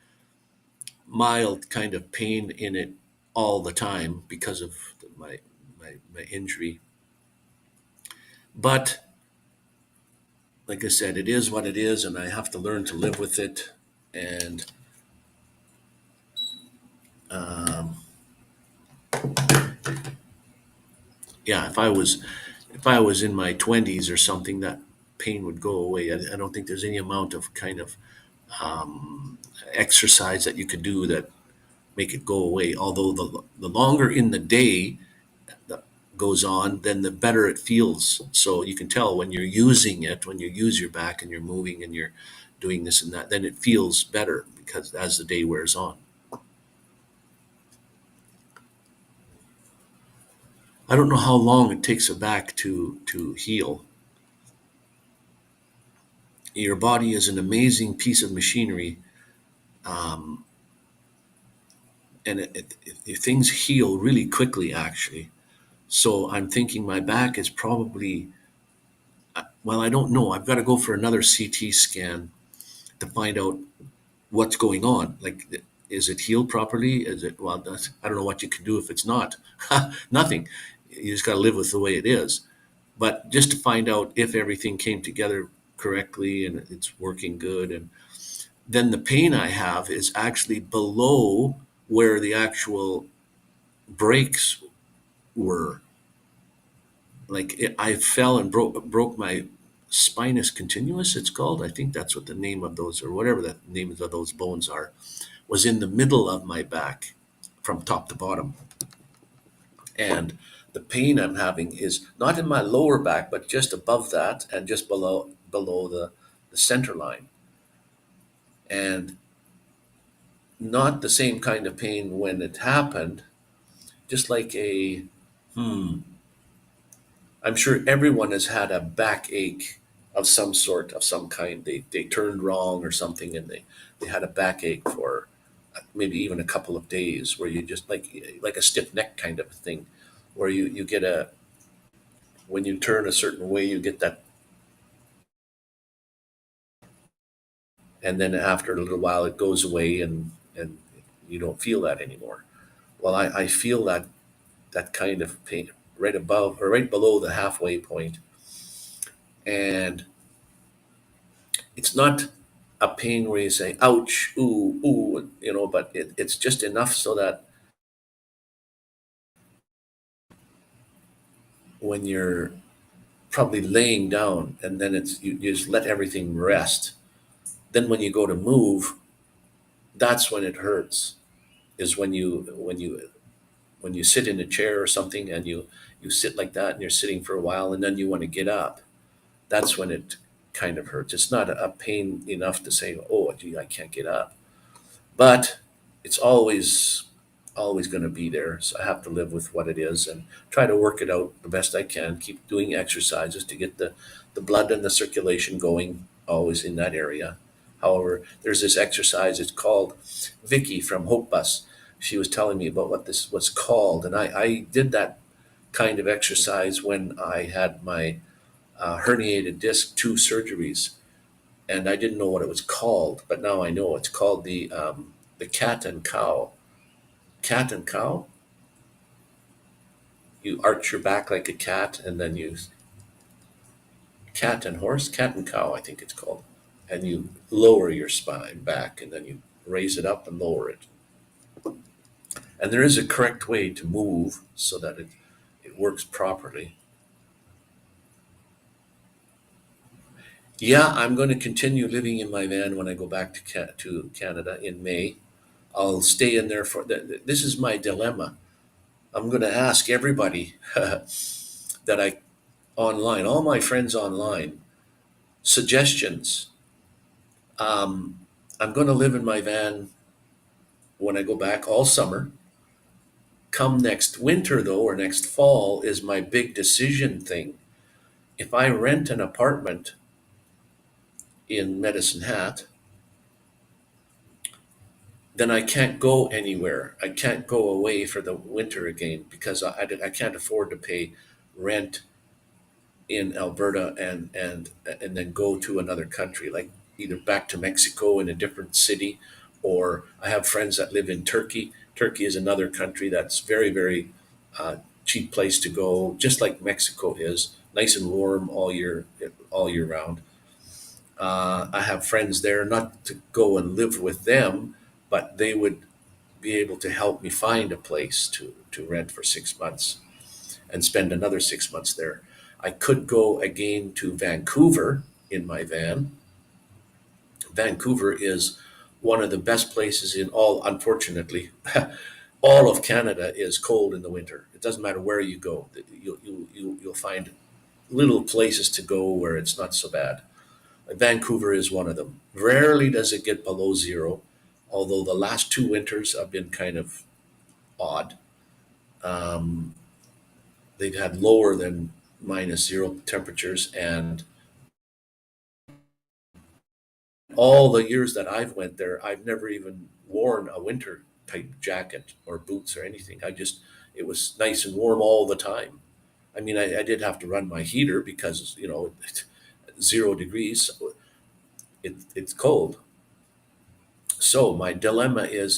mild kind of pain in it all the time because of my injury. But like I said, it is what it is, and I have to learn to live with it. And um, yeah, if I was in my 20s or something, that pain would go away. I don't think there's any amount of kind of exercise that you could do that make it go away. Although the longer in the day that goes on, then the better it feels. So you can tell when you're using it, when you use your back and you're moving and you're doing this and that, then it feels better because as the day wears on. I don't know how long it takes a back to heal. Your body is an amazing piece of machinery, um, and things heal really quickly, actually. So I'm thinking my back is probably, well, I don't know. I've got to go for another CT scan to find out what's going on. Like, is it healed properly? Is it, well, I don't know what you can do if it's not. Nothing. You just got to live with the way it is. But just to find out if everything came together correctly and it's working good. And then the pain I have is actually below where the actual breaks were. Like I fell and broke my spinous continuous. It's called. I think that's what the name of those, or whatever the names of those bones are, was in the middle of my back, from top to bottom. And the pain I'm having is not in my lower back, but just above that and just below the center line. And not the same kind of pain when it happened, just like a, hmm, I'm sure everyone has had a backache of some sort, of some kind. They turned wrong or something, and they had a backache for maybe even a couple of days, where you just like a stiff neck kind of a thing, where you get a, when you turn a certain way, you get that, and then after a little while it goes away, and you don't feel that anymore. Well, I feel that kind of pain right above or right below the halfway point, and it's not a pain where you say ouch, ooh, ooh, but it's just enough so that when you're probably laying down, and then you just let everything rest, then when you go to move, that's when it hurts, is when you sit in a chair or something, and you sit like that and you're sitting for a while, and then you want to get up. That's when it kind of hurts. It's not a pain enough to say, oh gee, I can't get up, but it's always going to be there. So I have to live with what it is and try to work it out the best I can. Keep doing exercises to get the blood and the circulation going always in that area. However, there's this exercise. It's called, Vicky from Hope Bus, she was telling me about what this was called, and I did that kind of exercise when I had my herniated disc, 2 surgeries, and I didn't know what it was called, but now I know it's called the cat and cow. Cat and cow. You arch your back like a cat, and then you, cat and horse, cat and cow, I think it's called, and you lower your spine back, and then you raise it up and lower it. And there is a correct way to move so that it works properly. Yeah, I'm going to continue living in my van when I go back to Canada in May. I'll stay in there for this is my dilemma. I'm going to ask everybody that I online, all my friends online, suggestions. I'm going to live in my van when I go back all summer. Come next winter, though, or next fall, is my big decision thing. If I rent an apartment in Medicine Hat, then I can't go anywhere. I can't go away for the winter again because I can't afford to pay rent in Alberta and then go to another country, like either back to Mexico in a different city, or I have friends that live in Turkey. Turkey is another country that's very, very cheap place to go, just like Mexico is, nice and warm all year round. I have friends there, not to go and live with them, but they would be able to help me find a place to rent for 6 months and spend another 6 months there. I could go again to Vancouver in my van. Vancouver is one of the best places in all, unfortunately, all of Canada is cold in the winter. It doesn't matter where you go. You'll find little places to go where it's not so bad. Vancouver is one of them. Rarely does it get below zero, although the last 2 winters have been kind of odd. Um, they've had lower than -0 temperatures, and all the years that I've went there, I've never even worn a winter type jacket or boots or anything. It was nice and warm all the time. I mean, I did have to run my heater because, 0 degrees, so it's cold. So my dilemma is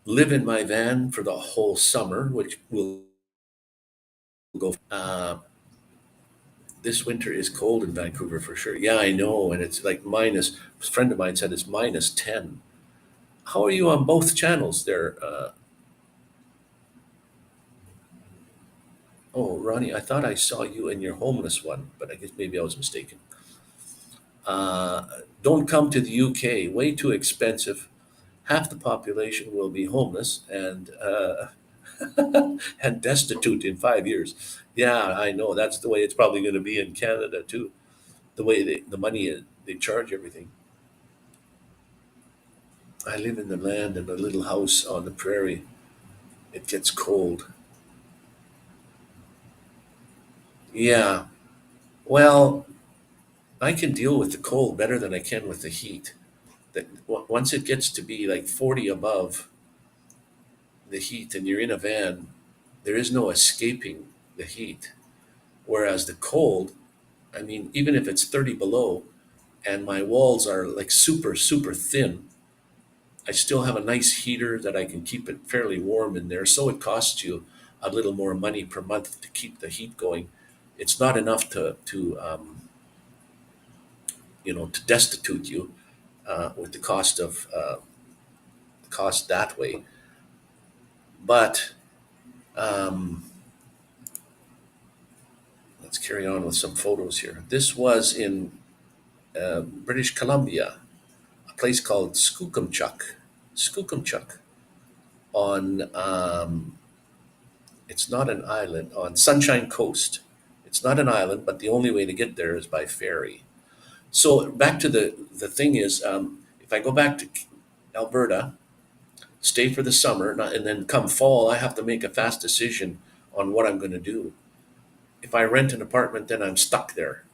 live in my van for the whole summer, which will go. This winter is cold in Vancouver for sure. Yeah, I know. And it's like minus, a friend of mine said it's -10. How are you on both channels there? Oh, Ronnie, I thought I saw you in your homeless one, but I guess maybe I was mistaken. Uh, don't come to the UK, way too expensive. Half the population will be homeless and destitute in 5 years. Yeah, I know. That's the way it's probably going to be in Canada too. The way the money they charge everything. I live in the land in a little house on the prairie. It gets cold. Yeah. Well, I can deal with the cold better than I can with the heat. Once it gets to be like 40 above the heat and you're in a van, there is no escaping the heat. Whereas the cold, I mean, even if it's 30 below and my walls are like super, super thin, I still have a nice heater that I can keep it fairly warm in there. So it costs you a little more money per month to keep the heat going. It's not enough to destitute you with the cost that way. But um, let's carry on with some photos here. This was in British Columbia, a place called Skookumchuck on it's not an island on Sunshine Coast. It's not an island, but the only way to get there is by ferry. So back to the thing is, if I go back to Alberta, stay for the summer, and then come fall, I have to make a fast decision on what I'm going to do. If I rent an apartment, then I'm stuck there.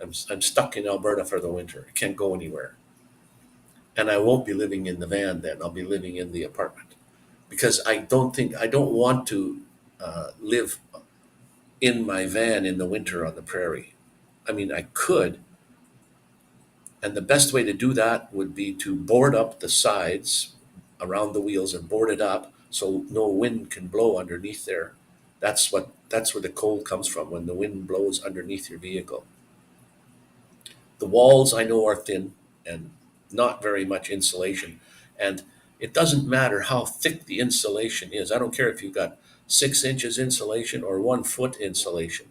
I'm stuck in Alberta for the winter. I can't go anywhere, and I won't be living in the van. Then I'll be living in the apartment because I don't want to live in my van in the winter on the prairie. I mean, I could, and the best way to do that would be to board up the sides around the wheels and board it up so no wind can blow underneath there. That's where the cold comes from, when the wind blows underneath your vehicle. The walls I know are thin and not very much insulation. And it doesn't matter how thick the insulation is. I don't care if you've got 6 inches insulation or 1 foot insulation.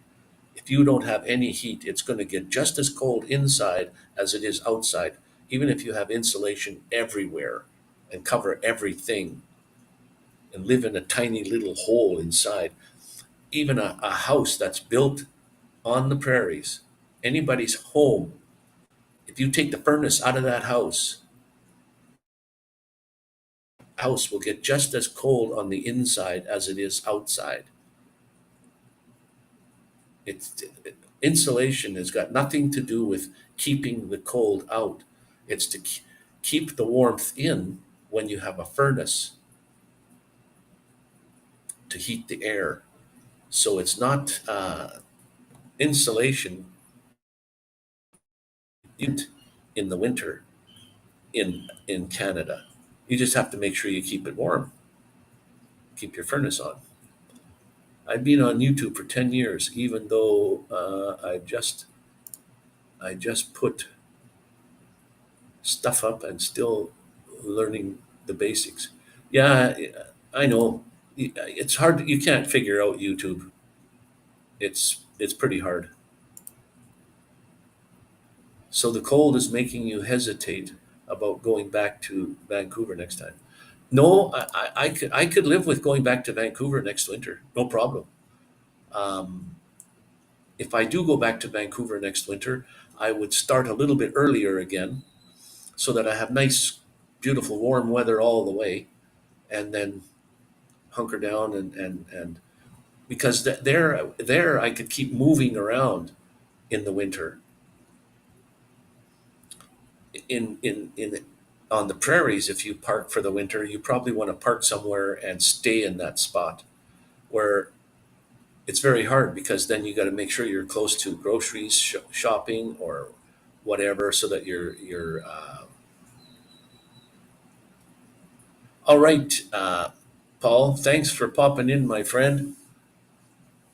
If you don't have any heat, it's going to get just as cold inside as it is outside, even if you have insulation everywhere and cover everything and live in a tiny little hole inside. Even a house that's built on the prairies, anybody's home, if you take the furnace out of that house will get just as cold on the inside as it is outside. Insulation has got nothing to do with keeping the cold out. It's to keep the warmth in when you have a furnace to heat the air. So it's not insulation in the winter in Canada. You just have to make sure you keep it warm, keep your furnace on. I've been on YouTube for 10 years, even though I just put stuff up and still learning the basics. Yeah, I know. It's hard. You can't figure out YouTube. It's pretty hard. So the cold is making you hesitate about going back to Vancouver next time. No, I could live with going back to Vancouver next winter. No problem. Um, if I do go back to Vancouver next winter, I would start a little bit earlier again so that I have nice, beautiful, warm weather all the way, and then hunker down and because there I could keep moving around in the winter. In on the prairies, if you park for the winter, you probably want to park somewhere and stay in that spot where it's very hard because then you got to make sure you're close to groceries, shopping, or whatever, so that you're all right. Paul, thanks for popping in, my friend.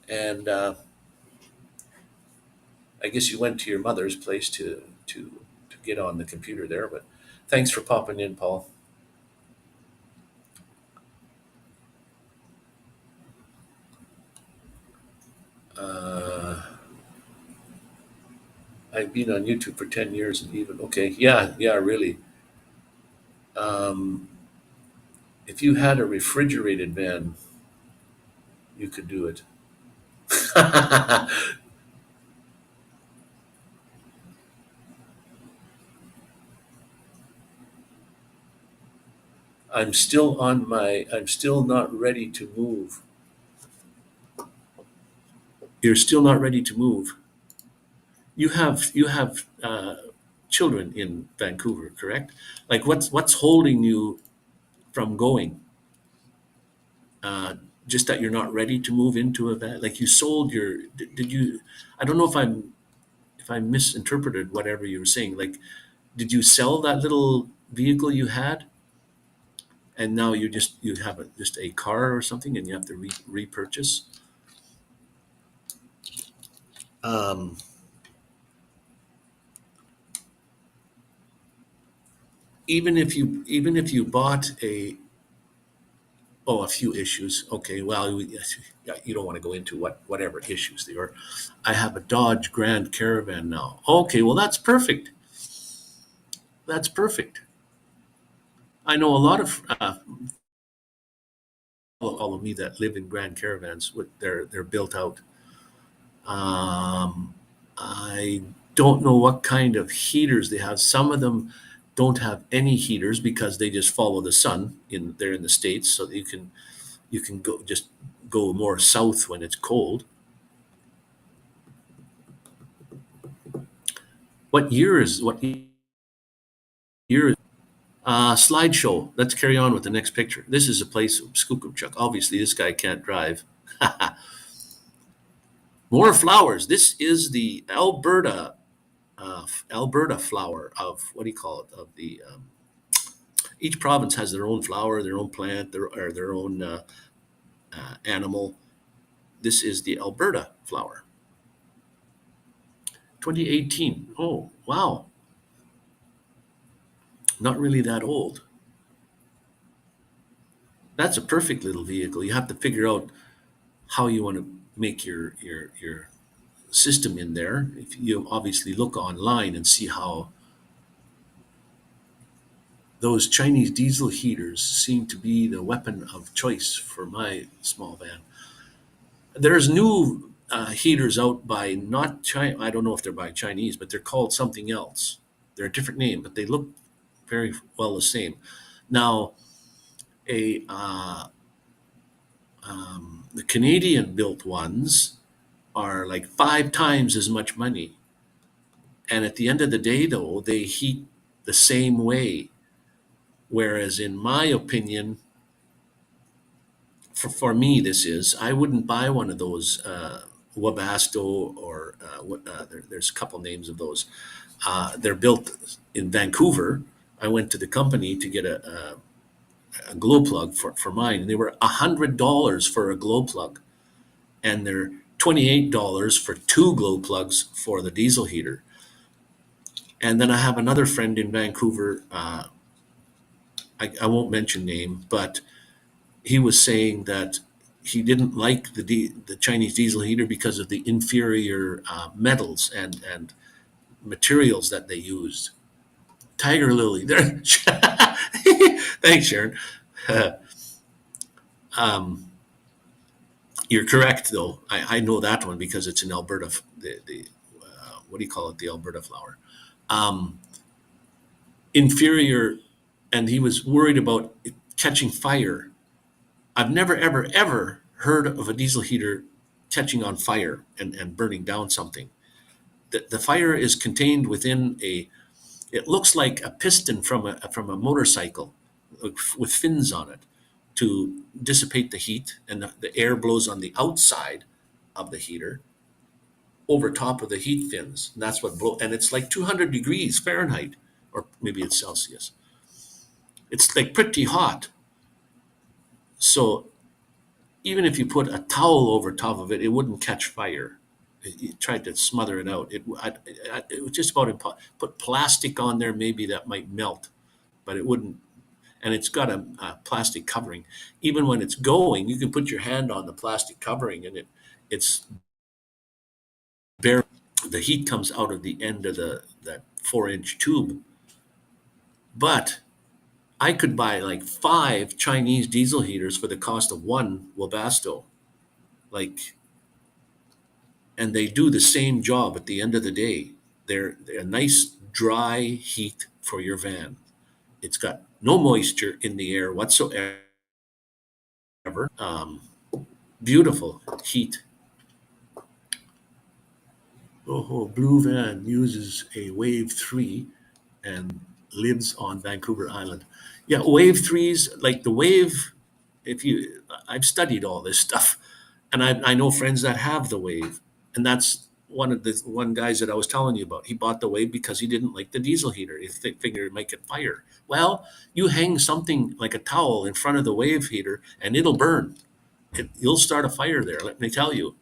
And I guess you went to your mother's place to get on the computer there, but thanks for popping in, Paul. Uh, I've been on YouTube for 10 years and even okay, yeah, really. Um, if you had a refrigerated van, you could do it. I'm still not ready to move. You're still not ready to move. You have children in Vancouver, correct? Like what's holding you from going? Uh, just that you're not ready to move into a van. Like you sold your. Did you? I don't know if I misinterpreted whatever you were saying. Like, did you sell that little vehicle you had, and now you have just a car or something, and you have to repurchase? Um, even if you bought a few issues. Okay, well, yeah, you don't want to go into whatever issues they are. I have a Dodge Grand Caravan now. Okay, well, that's perfect. That's perfect. I know a lot of all of me that live in Grand Caravans. With they're built out. I don't know what kind of heaters they have. Some of them don't have any heaters because they just follow the sun. They're in the States, so you can go more south when it's cold. What year is slideshow? Let's carry on with the next picture. This is a place of Skookumchuck. Obviously, this guy can't drive. More flowers. This is the Alberta flower of what do you call it? Of the each province has their own flower, their own plant, their own animal. This is the Alberta flower. 2018. Oh, wow. Not really that old. That's a perfect little vehicle. You have to figure out how you want to make your system in there. If you obviously look online and see how those Chinese diesel heaters seem to be the weapon of choice for my small van. There's new heaters out by not China. I don't know if they're by Chinese, but they're called something else. They're a different name, but they look very well the same. Now, a the Canadian built ones are like 5 times as much money, and at the end of the day, though, they heat the same way. Whereas, in my opinion, for me, this is I wouldn't buy one of those Wabasto or there's a couple names of those. They're built in Vancouver. I went to the company to get a. a glow plug for mine. They were $100 for a glow plug, and they're $28 for two glow plugs for the diesel heater. And then I have another friend in Vancouver. I won't mention name, but he was saying that he didn't like the Chinese diesel heater because of the inferior metals and materials that they used. Tiger Lily, there. Thanks, Sharon. Um, you're correct, though. I know that one because it's in Alberta. The what do you call it? The Alberta flower. Um, inferior, and he was worried about it catching fire. I've never, ever, ever heard of a diesel heater catching on fire and burning down something. The fire is contained within it looks like a piston from a motorcycle with fins on it to dissipate the heat, and the air blows on the outside of the heater over top of the heat fins. And that's what and it's like 200 degrees Fahrenheit, or maybe it's Celsius. It's like pretty hot. So even if you put a towel over top of it, it wouldn't catch fire. You tried to smother it out. It was just about impossible. Put plastic on there, maybe that might melt, but it wouldn't. And it's got a plastic covering. Even when it's going, you can put your hand on the plastic covering, and it's bare. The heat comes out of the end of that 4-inch tube. But I could buy like 5 Chinese diesel heaters for the cost of one Webasto. Like, and they do the same job at the end of the day. They're a nice dry heat for your van. It's got no moisture in the air whatsoever. Um, Beautiful heat. Oh, Blue Van uses a Wave 3 and lives on Vancouver Island. Yeah, Wave 3s, like the Wave, I've studied all this stuff, and I know friends that have the Wave, and that's one guys that I was telling you about. He bought the Wave because he didn't like the diesel heater. He figured it might get fire. Well, you hang something like a towel in front of the Wave heater, and it'll burn. You'll start a fire there. Let me tell you.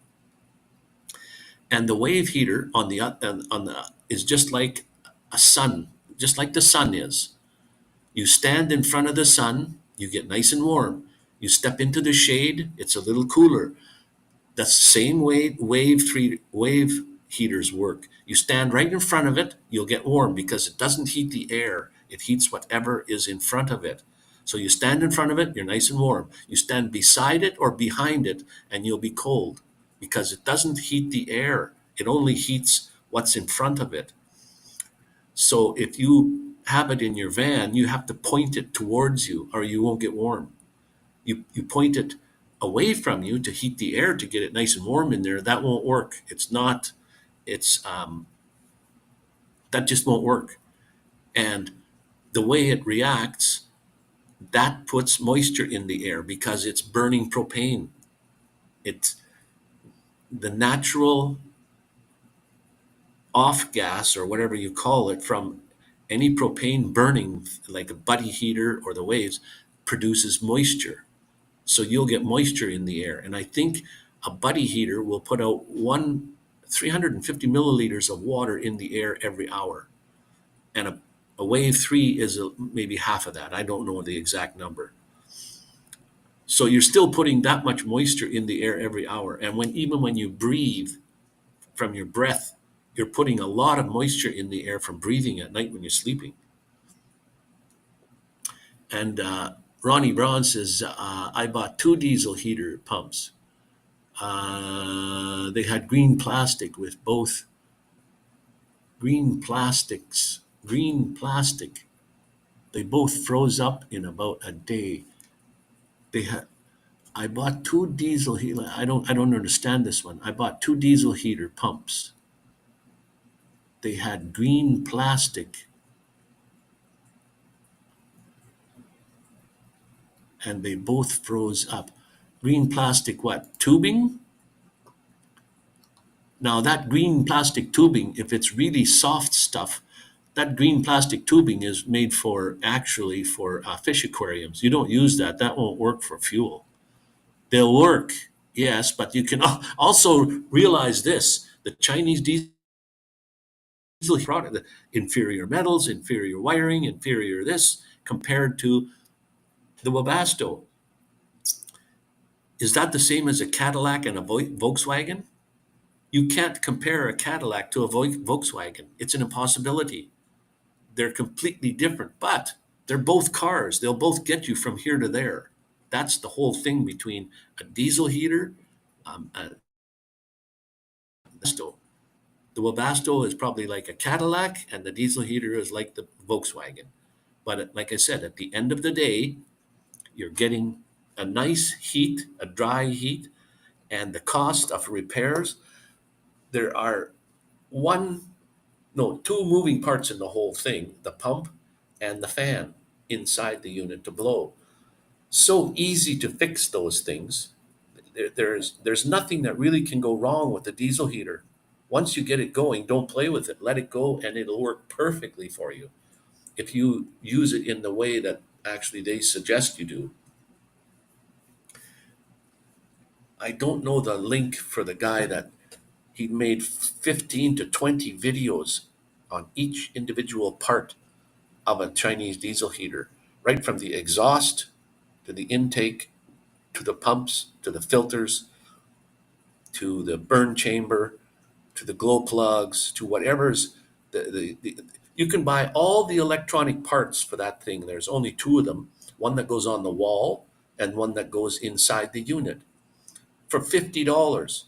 And the Wave heater on the is just like a sun, just like the sun is. You stand in front of the sun, you get nice and warm. You step into the shade, it's a little cooler. That's the same way wave heaters work. You stand right in front of it, you'll get warm because it doesn't heat the air. It heats whatever is in front of it. So you stand in front of it, you're nice and warm. You stand beside it or behind it, and you'll be cold because it doesn't heat the air. It only heats what's in front of it. So if you have it in your van, you have to point it towards you or you won't get warm. You point it away from you to heat the air to get it nice and warm in there. That won't work. That just won't work. And the way it reacts, that puts moisture in the air because it's burning propane. It's the natural off gas, or whatever you call it, from any propane burning, like a buddy heater or the Waves, produces moisture. So you'll get moisture in the air. And I think a buddy heater will put out 350 milliliters of water in the air every hour. And a Wave 3 is maybe half of that. I don't know the exact number. So you're still putting that much moisture in the air every hour. And even when you breathe from your breath, you're putting a lot of moisture in the air from breathing at night when you're sleeping. And Ronney Braun says, I bought 2 diesel heater pumps. They had green plastic with both green plastic. They both froze up in about a day. I bought 2 diesel heater. I don't understand this one. I bought 2 diesel heater pumps. They had green plastic, and they both froze up. Green plastic, what? Tubing? Now that green plastic tubing, if it's really soft stuff, that green plastic tubing is made for actually for fish aquariums. You don't use that. That won't work for fuel. They'll work, yes, but you can also realize this: the Chinese diesel product, the inferior metals, inferior wiring, inferior this compared to the Webasto. Is that the same as a Cadillac and a Volkswagen? You can't compare a Cadillac to a Volkswagen. It's an impossibility. They're completely different, but they're both cars. They'll both get you from here to there. That's the whole thing between a diesel heater, a Webasto. The Webasto is probably like a Cadillac, and the diesel heater is like the Volkswagen. But like I said, at the end of the day, you're getting a nice heat, a dry heat, and the cost of repairs. There are two moving parts in the whole thing: the pump and the fan inside the unit to blow. So easy to fix those things. There's nothing that really can go wrong with the diesel heater. Once you get it going, don't play with it. Let it go, and it'll work perfectly for you if you use it in the way that actually they suggest you do. I don't know the link for the guy that he made 15 to 20 videos on each individual part of a Chinese diesel heater, right from the exhaust to the intake to the pumps to the filters to the burn chamber to the glow plugs to whatever's the you can buy all the electronic parts for that thing. There's only two of them, one that goes on the wall and one that goes inside the unit for $50.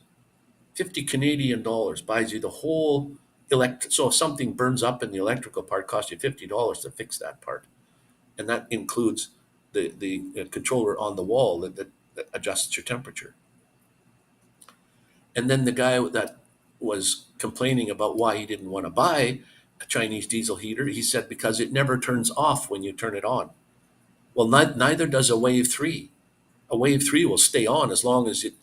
50 Canadian dollars buys you the whole so if something burns up in the electrical part, costs you $50 to fix that part. And that includes the controller on the wall that adjusts your temperature. And then the guy that was complaining about why he didn't want to buy a Chinese diesel heater, he said because it never turns off when you turn it on. Well, neither does a Wave 3. A Wave 3 will stay on as long as it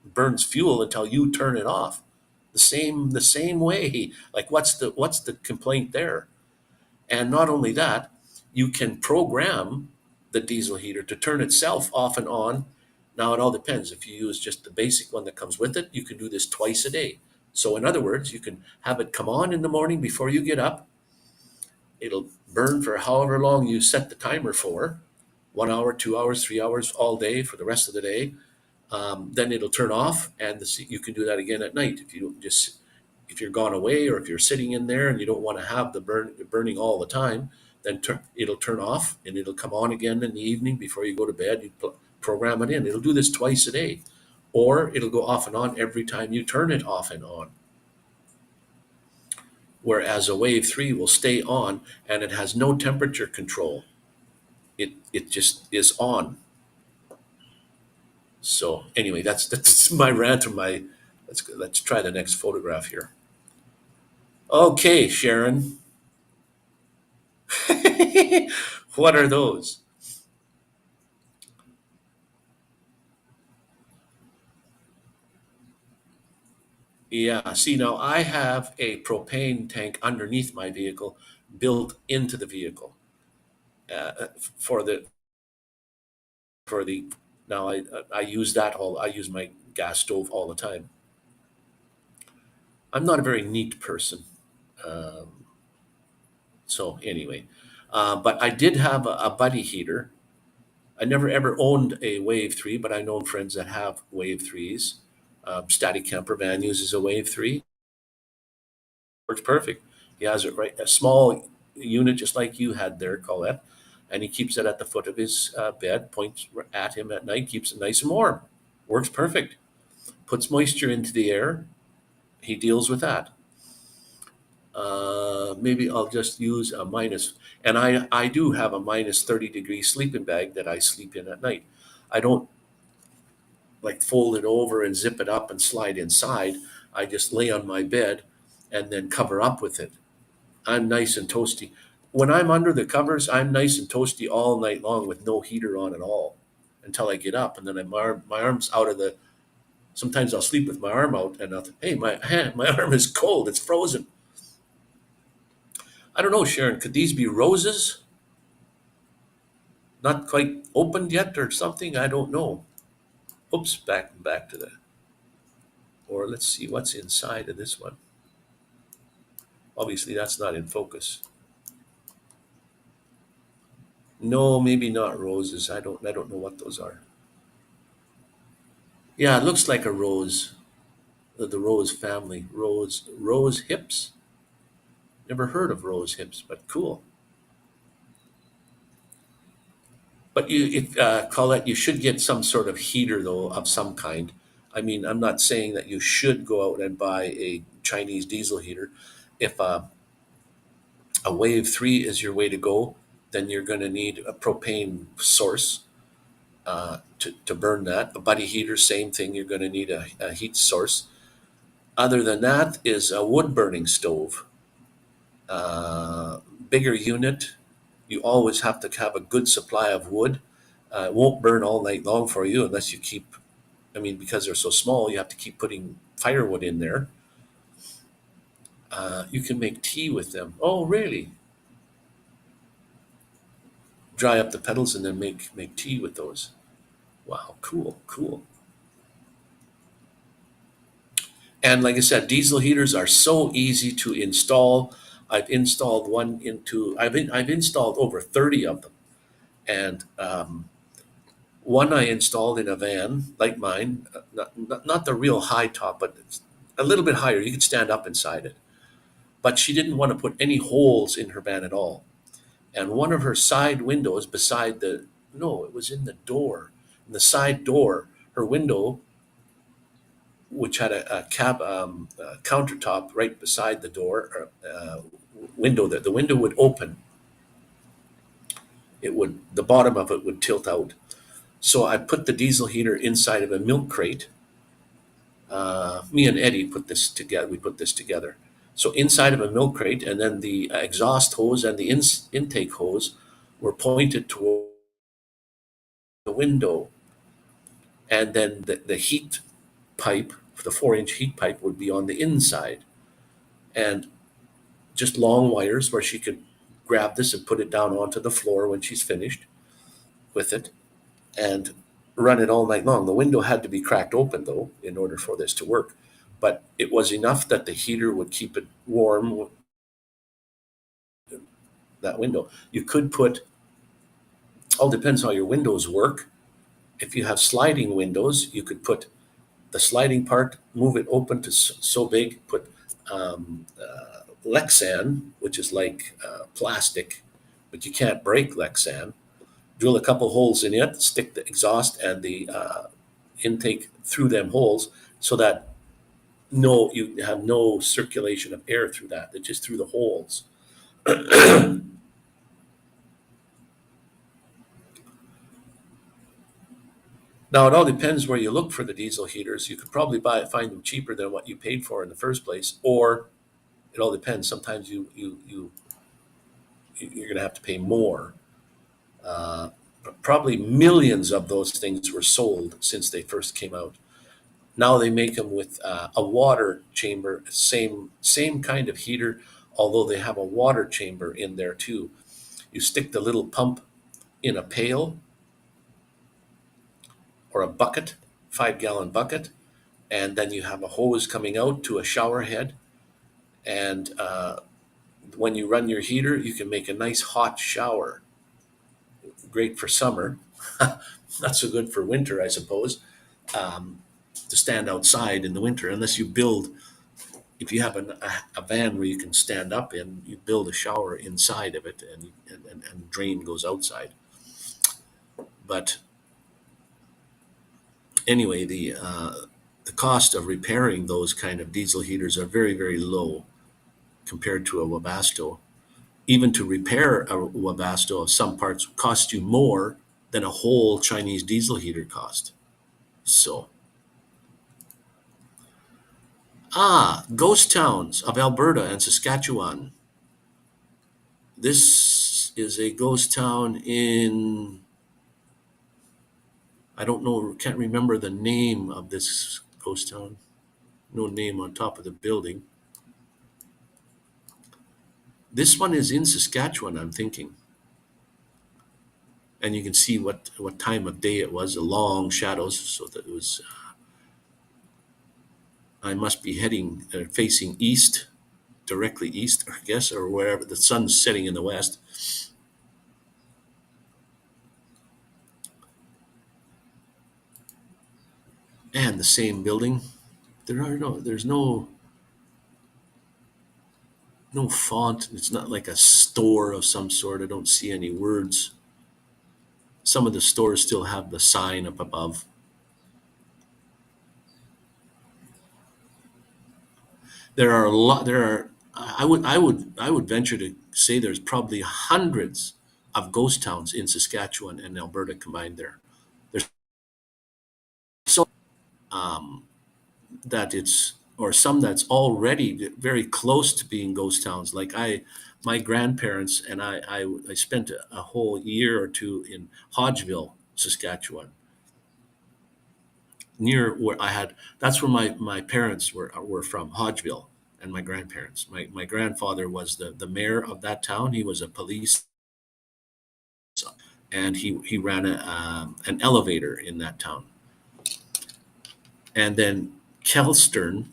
burns fuel until you turn it off. The same way. Like what's the complaint there? And not only that, you can program the diesel heater to turn itself off and on. Now it all depends. If you use just the basic one that comes with it, you can do this twice a day. So in other words, you can have it come on in the morning before you get up. It'll burn for however long you set the timer for, 1 hour, 2 hours, 3 hours, all day for the rest of the day. Then it'll turn off, and you can do that again at night. If you're gone away or if you're sitting in there and you don't want to have the burning all the time, then it'll turn off and it'll come on again in the evening before you go to bed. You program it in. It'll do this twice a day, or it'll go off and on every time you turn it off and on. Whereas a Wave 3 will stay on and it has no temperature control. It just is on. So anyway, that's my rant. Let's try the next photograph here. Okay, Sharon. What are those? Yeah, see now I have a propane tank underneath my vehicle built into the vehicle for the now I use I use my gas stove all the time. I'm not a very neat person. Um, so anyway, but I did have a buddy heater. I never ever owned a Wave 3, but I know friends that have Wave 3s. Static Camper Van uses a Wave 3. Works perfect. He has it right, a small unit just like you had there, Colette, and he keeps it at the foot of his bed, points at him at night, keeps it nice and warm. Works perfect. Puts moisture into the air. He deals with that. Maybe I'll just use a minus, and I do have a minus 30-degree sleeping bag that I sleep in at night. I don't like fold it over and zip it up and slide inside. I just lay on my bed and then cover up with it. I'm nice and toasty. When I'm under the covers, I'm nice and toasty all night long with no heater on at all until I get up, and then my arm's out of the. Sometimes I'll sleep with my arm out, and I'll think, hey, my arm is cold. It's frozen. I don't know, Sharon, could these be roses? Not quite opened yet or something? I don't know. Oops, back to the, or let's see what's inside of this one. Obviously that's not in focus. No, maybe not roses. I don't know what those are. Yeah, it looks like a rose. The rose family. Rose hips. Never heard of rose hips, but cool. But if Colette, you should get some sort of heater though of some kind. I mean, I'm not saying that you should go out and buy a Chinese diesel heater. If a Wave 3 is your way to go, then you're going to need a propane source to burn that. A buddy heater, same thing. You're going to need a heat source. Other than that is a wood burning stove. Bigger unit, you always have to have a good supply of wood. It won't burn all night long for you unless you keep, I mean, because they're so small, you have to keep putting firewood in there. You can make tea with them. Oh, really? Dry up the petals and then make tea with those. Wow, cool. And like I said, diesel heaters are so easy to install. I've installed I've installed over 30 of them. And one I installed in a van like mine, not the real high top, but it's a little bit higher. You could stand up inside it. But she didn't want to put any holes in her van at all. And one of her side windows beside no, it was in the door, in the side door, her window, which had a countertop right beside the door, window that the window would open. The bottom of it would tilt out. So I put the diesel heater inside of a milk crate. Me and Eddie put this together. We put this together. So inside of a milk crate, and then the exhaust hose and the intake hose were pointed toward the window, and then the heat pipe, the 4-inch heat pipe, would be on the inside, and just long wires where she could grab this and put it down onto the floor when she's finished with it, and run it all night long. The window had to be cracked open though in order for this to work, but it was enough that the heater would keep it warm. That window, you could put, all depends how your windows work. If you have sliding windows, you could put the sliding part, move it open to so big, put Lexan, which is like plastic, but you can't break Lexan. Drill a couple holes in it, stick the exhaust and the intake through them holes so that you have no circulation of air through that. It's just through the holes. Now, it all depends where you look for the diesel heaters. You could probably find them cheaper than what you paid for in the first place, or it all depends. Sometimes you're going to have to pay more. Probably millions of those things were sold since they first came out. Now they make them with a water chamber, same kind of heater, although they have a water chamber in there too. You stick the little pump in a pail or a bucket, 5-gallon bucket, and then you have a hose coming out to a shower head. And when you run your heater, you can make a nice hot shower. Great for summer, not so good for winter, I suppose, to stand outside in the winter, unless you build, if you have a van where you can stand up in, you build a shower inside of it, and drain goes outside. But anyway, the cost of repairing those kind of diesel heaters are very, very low compared to a Webasto. Even to repair a Webasto of some parts cost you more than a whole Chinese diesel heater cost. So, ghost towns of Alberta and Saskatchewan. This is a ghost town in, I don't know, can't remember the name of this ghost town. No name on top of the building. This one is in Saskatchewan, I'm thinking. And you can see what time of day it was, the long shadows. So that it was, I must be facing east, directly east, I guess, or wherever the sun's setting in the west. And the same building. There's no font. It's not like a store of some sort. I don't see any words. Some of the stores still have the sign up above. There are a lot. I would venture to say there's probably hundreds of ghost towns in Saskatchewan and Alberta combined there. There's so that it's, or some that's already very close to being ghost towns. Like my grandparents and I spent a whole year or two in Hodgeville, Saskatchewan, near where that's where my parents were from, Hodgeville, and my grandparents. My grandfather was the mayor of that town. He was a police, and he ran an elevator in that town. And then Kelstern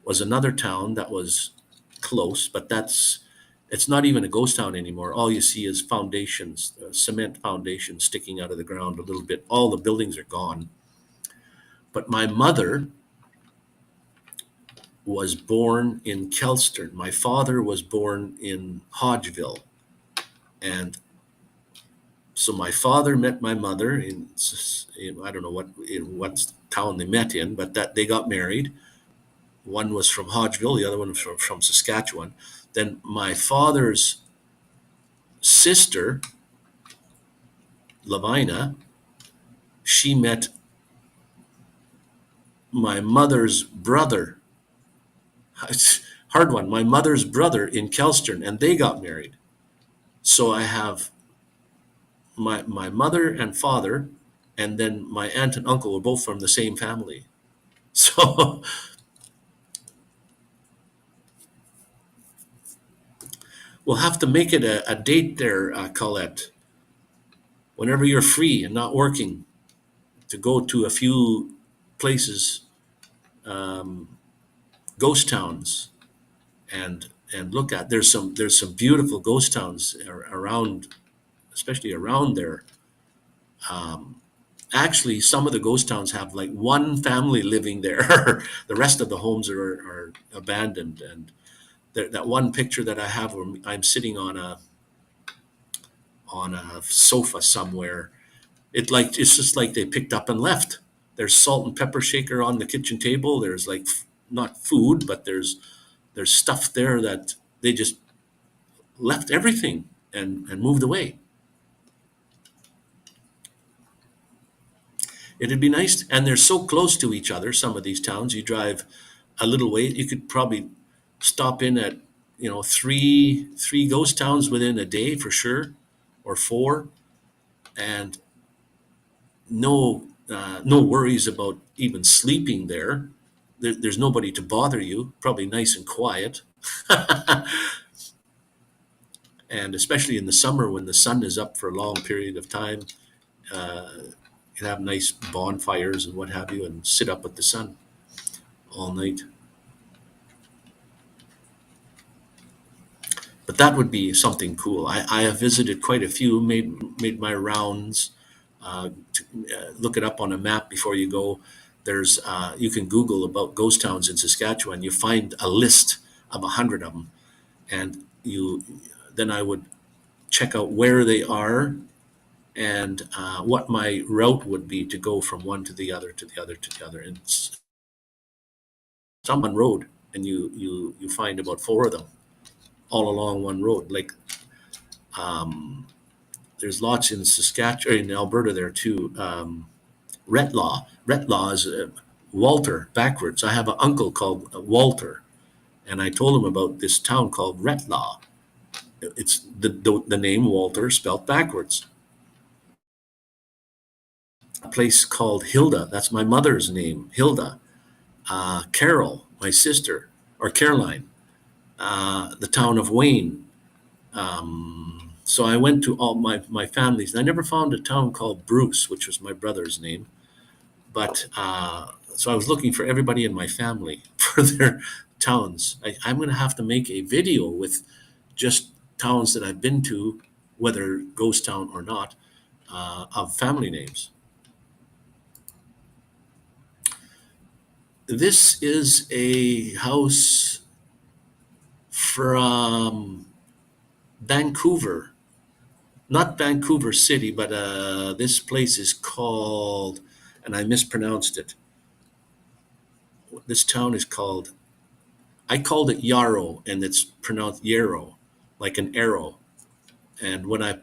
was another town that was close, but it's not even a ghost town anymore. All you see is foundations, cement foundations sticking out of the ground a little bit. All the buildings are gone. But my mother was born in Kelstern. My father was born in Hodgeville. And so my father met my mother in I don't know what town they met in, but that they got married. One was from Hodgeville, the other one was from Saskatchewan. Then my father's sister, Lavina, she met my mother's brother. It's a hard one. My mother's brother in Kelstern, and they got married. So I have my mother and father, and then my aunt and uncle were both from the same family. So we'll have to make it a date there, Colette, whenever you're free and not working, to go to a few places, ghost towns, and look at. There's some beautiful ghost towns around, especially around there. Actually, some of the ghost towns have like one family living there. The rest of the homes are abandoned. And that one picture that I have where I'm sitting on a sofa somewhere, it's just like they picked up and left. There's salt and pepper shaker on the kitchen table. There's like not food, but there's stuff there that they just left everything and moved away. It'd be nice, and they're so close to each other. Some of these towns, you drive a little way, you could probably stop in at three ghost towns within a day for sure, or four, and no worries about even sleeping there. There's nobody to bother you. Probably nice and quiet. And especially in the summer when the sun is up for a long period of time, you can have nice bonfires and what have you, and sit up with the sun all night. But that would be something cool. I have visited quite a few, made my rounds. Look it up on a map before you go. There's you can Google about ghost towns in Saskatchewan. You find a list of 100 of them, and then I would check out where they are and what my route would be to go from one to the other to the other to the other. And it's one road, and you find about 4 of them all along one road. Like there's lots in Saskatchewan, in Alberta there too. Retlaw is Walter backwards. I have an uncle called Walter, and I told him about this town called Retlaw. It's the name Walter spelled backwards. A place called Hilda, that's my mother's name, Hilda. Carol, my sister, or Caroline. The town of Wayne. So I went to all my families, and I never found a town called Bruce, which was my brother's name. But so I was looking for everybody in my family for their towns. I'm going to have to make a video with just towns that I've been to, whether ghost town or not, of family names. This is a house from Vancouver, not Vancouver City, but this place is called, and I mispronounced it. This town is called, I called it Yarrow, and it's pronounced Yarrow, like an arrow. And when I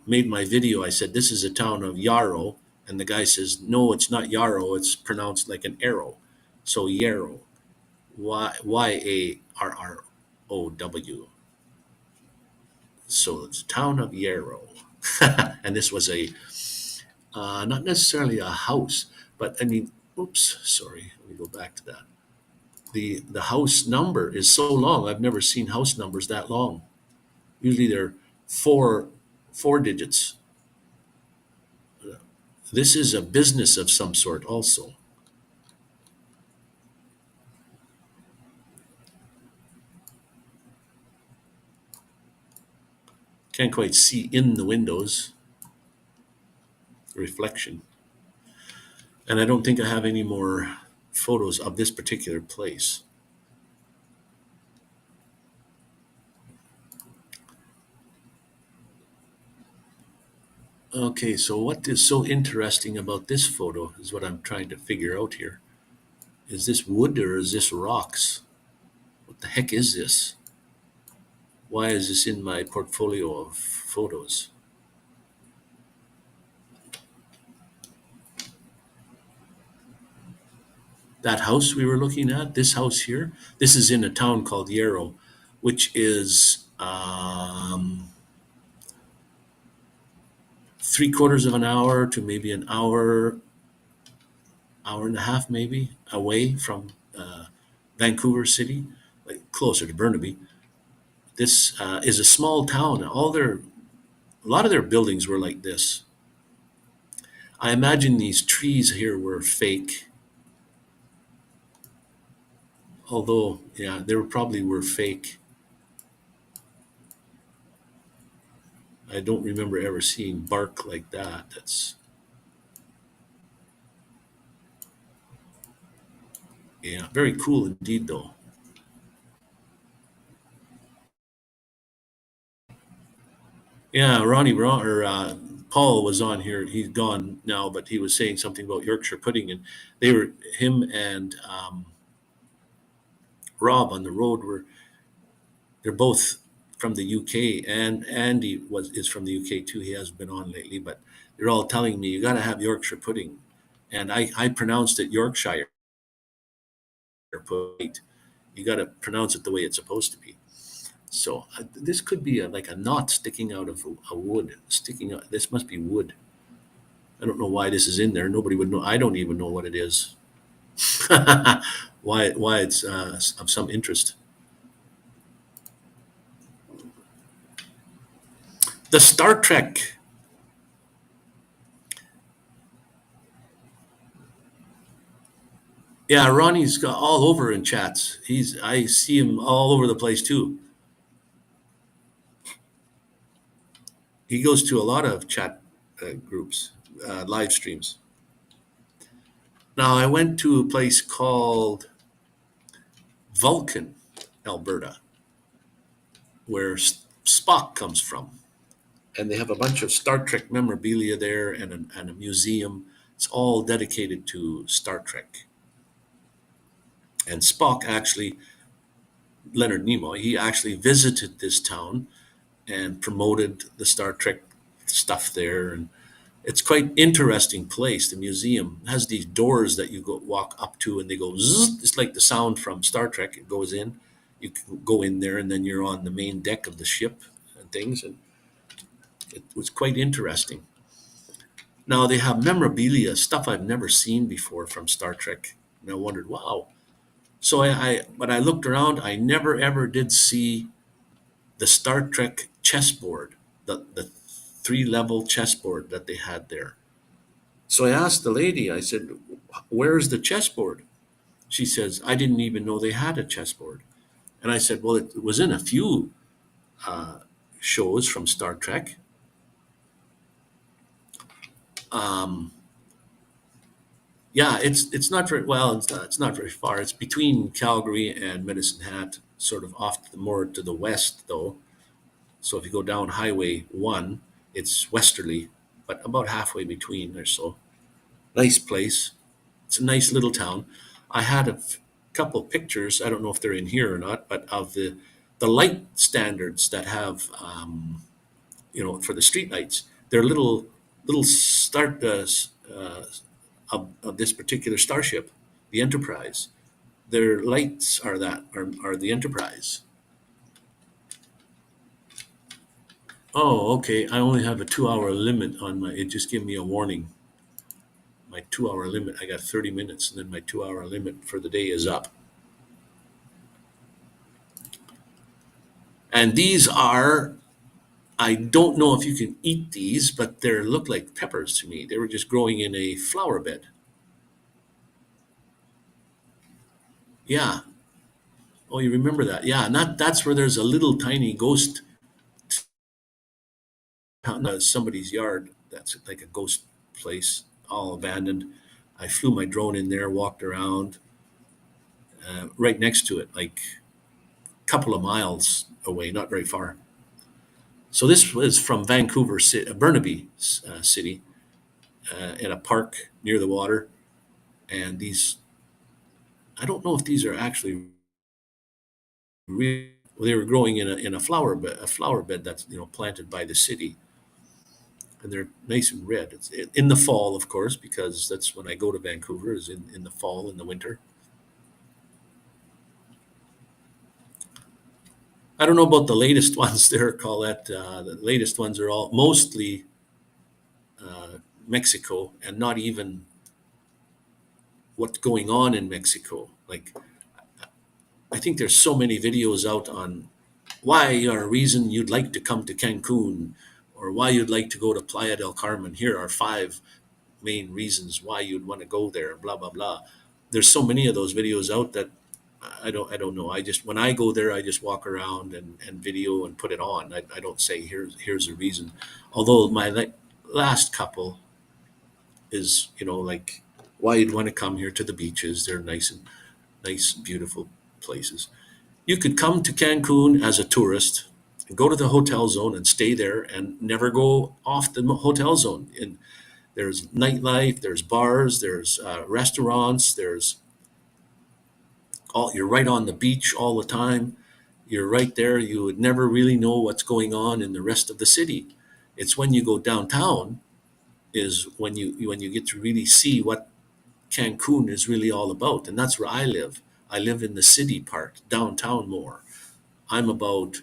made my video, I said this is a town of Yarrow, and the guy says no, it's not Yarrow, it's pronounced like an arrow, so Yarrow, Yarrow. So it's town of Yarrow, and this was a not necessarily a house, but I mean, oops, sorry. Let me go back to that. The house number is so long. I've never seen house numbers that long. Usually they're four digits. This is a business of some sort also. Can't quite see in the windows, reflection. And I don't think I have any more photos of this particular place. Okay, so what is so interesting about this photo is what I'm trying to figure out here. Is this wood or is this rocks? What the heck is this? Why is this in my portfolio of photos? That house we were looking at, this house here, this is in a town called Yarrow, which is 3/4 of an hour to maybe an hour, hour and a half, maybe away from Vancouver City, like closer to Burnaby. This is a small town. A lot of their buildings were like this. I imagine these trees here were fake, although yeah, they probably were fake. I don't remember ever seeing bark like that. That's yeah, very cool indeed, though. Yeah, Ronney Braun or Paul was on here. He's gone now, but he was saying something about Yorkshire pudding, and they were him and Rob on the road were they're both from the UK, and Andy was is from the UK too. He hasn't been on lately, but they're all telling me you got to have Yorkshire pudding, and I pronounced it Yorkshire pudding. You got to pronounce it the way it's supposed to be. So this could be like a knot sticking out of a wood, sticking out. This must be wood. I don't know why this is in there. Nobody would know. I don't even know what it is. Why it's of some interest. The Star Trek. Yeah, Ronnie's got all over in chats. I see him all over the place too. He goes to a lot of chat groups, live streams. Now I went to a place called Vulcan, Alberta, where Spock comes from, and they have a bunch of Star Trek memorabilia there and a museum. It's all dedicated to Star Trek. And Spock actually, Leonard Nimoy, he actually visited this town and promoted the Star Trek stuff there. And it's quite interesting place. The museum has these doors that you go walk up to, and they go zzz. It's like the sound from Star Trek. It goes in. You can go in there, and then you're on the main deck of the ship and things. And it was quite interesting. Now they have memorabilia, stuff I've never seen before from Star Trek. And I wondered, wow. So when I looked around, I never ever did see the Star Trek chessboard, the 3-level chessboard that they had there. So I asked the lady, I said, "Where's the chessboard?" She says, "I didn't even know they had a chessboard." And I said, "Well, it was in a few uh, shows from Star Trek." Um, yeah, it's not very well. It's not very far. It's between Calgary and Medicine Hat, sort of off more to the west, though. So if you go down Highway 1, it's westerly, but about halfway between or so. Nice place. It's a nice little town. I had couple pictures. I don't know if they're in here or not, but of the light standards that have, for the street lights. They're little start of this particular starship, the Enterprise. Their lights are the Enterprise. Oh, okay. I only have a 2 hour limit on my. It just gave me a warning. My 2 hour limit. I got 30 minutes, and then my 2 hour limit for the day is up. And these are. I don't know if you can eat these, but they look like peppers to me. They were just growing in a flower bed. Yeah. Oh, you remember that? Yeah, and that's where there's a little tiny ghost town, somebody's yard. That's like a ghost place, all abandoned. I flew my drone in there, walked around, right next to it, like a couple of miles away, not very far. So this was from Vancouver, Burnaby City, in a park near the water. And these, I don't know if these are actually real. They were growing in a flower bed that's planted by the city, and they're nice and red. It's in the fall, of course, because that's when I go to Vancouver, is in the fall, in the winter. I don't know about the latest ones there, Colette. The latest ones are all mostly Mexico, and not even what's going on in Mexico. Like, I think there's so many videos out on why or a reason you'd like to come to Cancun, or why you'd like to go to Playa del Carmen. Here are 5 main reasons why you'd want to go there, blah blah blah. There's so many of those videos out that I don't know. I just, when I go there, I just walk around and video and put it on. I don't say here's a reason. Although my last couple is, like, why you'd want to come here to the beaches. They're nice, beautiful places. You could come to Cancun as a tourist and go to the hotel zone and stay there and never go off the hotel zone. And there's nightlife, there's bars, there's restaurants, there's all. You're right on the beach all the time. You're right there. You would never really know what's going on in the rest of the city. It's when you go downtown is when you get to really see what Cancun is really all about. And that's where I live. I live in the city part, downtown more. I'm about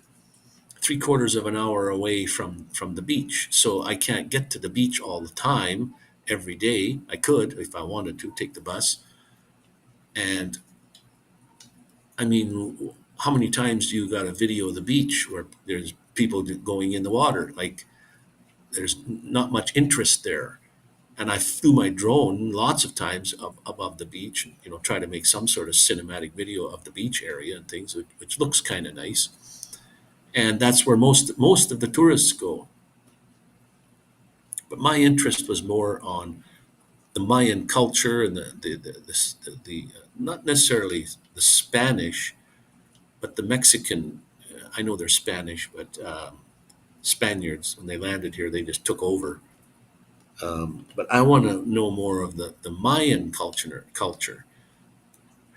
3/4 of an hour away from the beach, so I can't get to the beach all the time every day. I could if I wanted to take the bus. And I mean, how many times do you got a video of the beach where there's people going in the water? Like, there's not much interest there. And I flew my drone lots of times above the beach, try to make some sort of cinematic video of the beach area and things, which looks kind of nice. And that's where most of the tourists go. But my interest was more on the Mayan culture and not necessarily the Spanish, but the Mexican. I know they're Spanish, but Spaniards, when they landed here, they just took over. But I want to know more of the Mayan culture.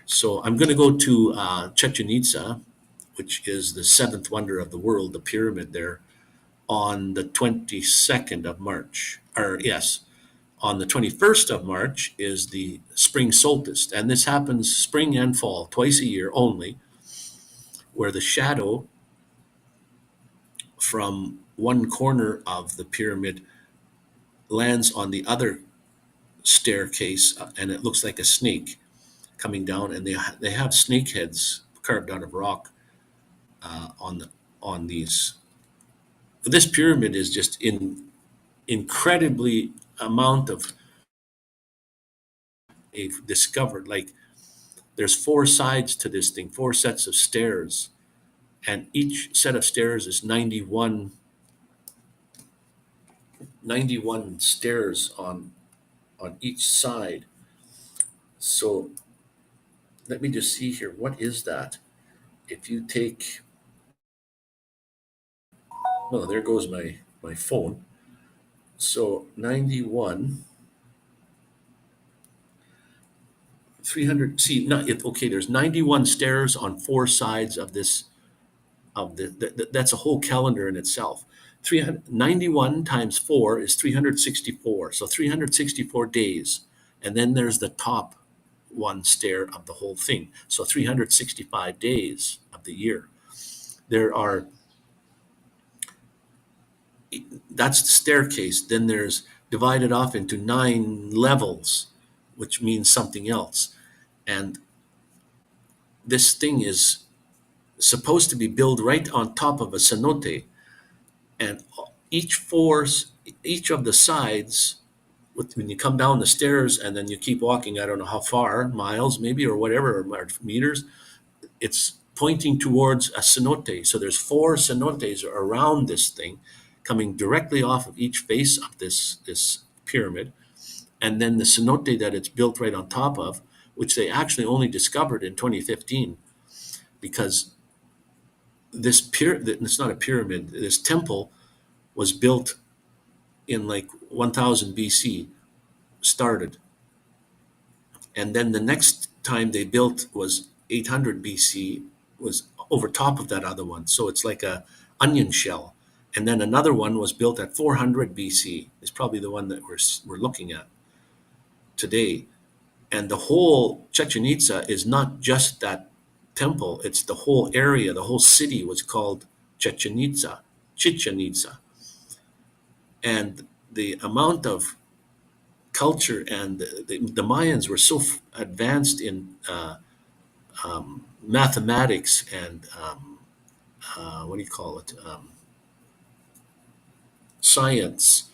So I'm going to go to Chichen Itza, which is the seventh wonder of the world, the pyramid there, on the 22nd of March. Or, yes, on the 21st of March is the spring solstice. And this happens spring and fall, twice a year only, where the shadow from one corner of the pyramid lands on the other staircase, and it looks like a snake coming down. And they have snake heads carved out of rock on these this pyramid is just incredibly amount of discovered. Like there's four sides to this thing, four sets of stairs, and each set of stairs is 91 stairs on each side. So let me just see here. What is that? If you take, oh, there goes my phone. So 91, 300, see, not it, okay, there's 91 stairs on four sides of this, that's a whole calendar in itself. 391 times 4 is 364. So 364 days. And then there's the top one stair of the whole thing. So 365 days of the year. There are, that's the staircase. Then there's divided off into 9 levels, which means something else. And this thing is supposed to be built right on top of a cenote, and each of the sides, when you come down the stairs and then you keep walking, I don't know how far, miles maybe or whatever, or meters, it's pointing towards a cenote. So there's 4 cenotes around this thing, coming directly off of each face of this pyramid, and then the cenote that it's built right on top of, which they actually only discovered in 2015, because it's not a pyramid, this temple was built in like 1000 BC, started. And then the next time they built was 800 BC, was over top of that other one. So it's like a onion shell. And then another one was built at 400 BC, is probably the one that we're looking at today. And the whole Chichen Itza is not just that temple, it's the whole area, the whole city was called Chichen Itza. And the amount of culture, and the Mayans were so advanced in mathematics and what do you call it, science,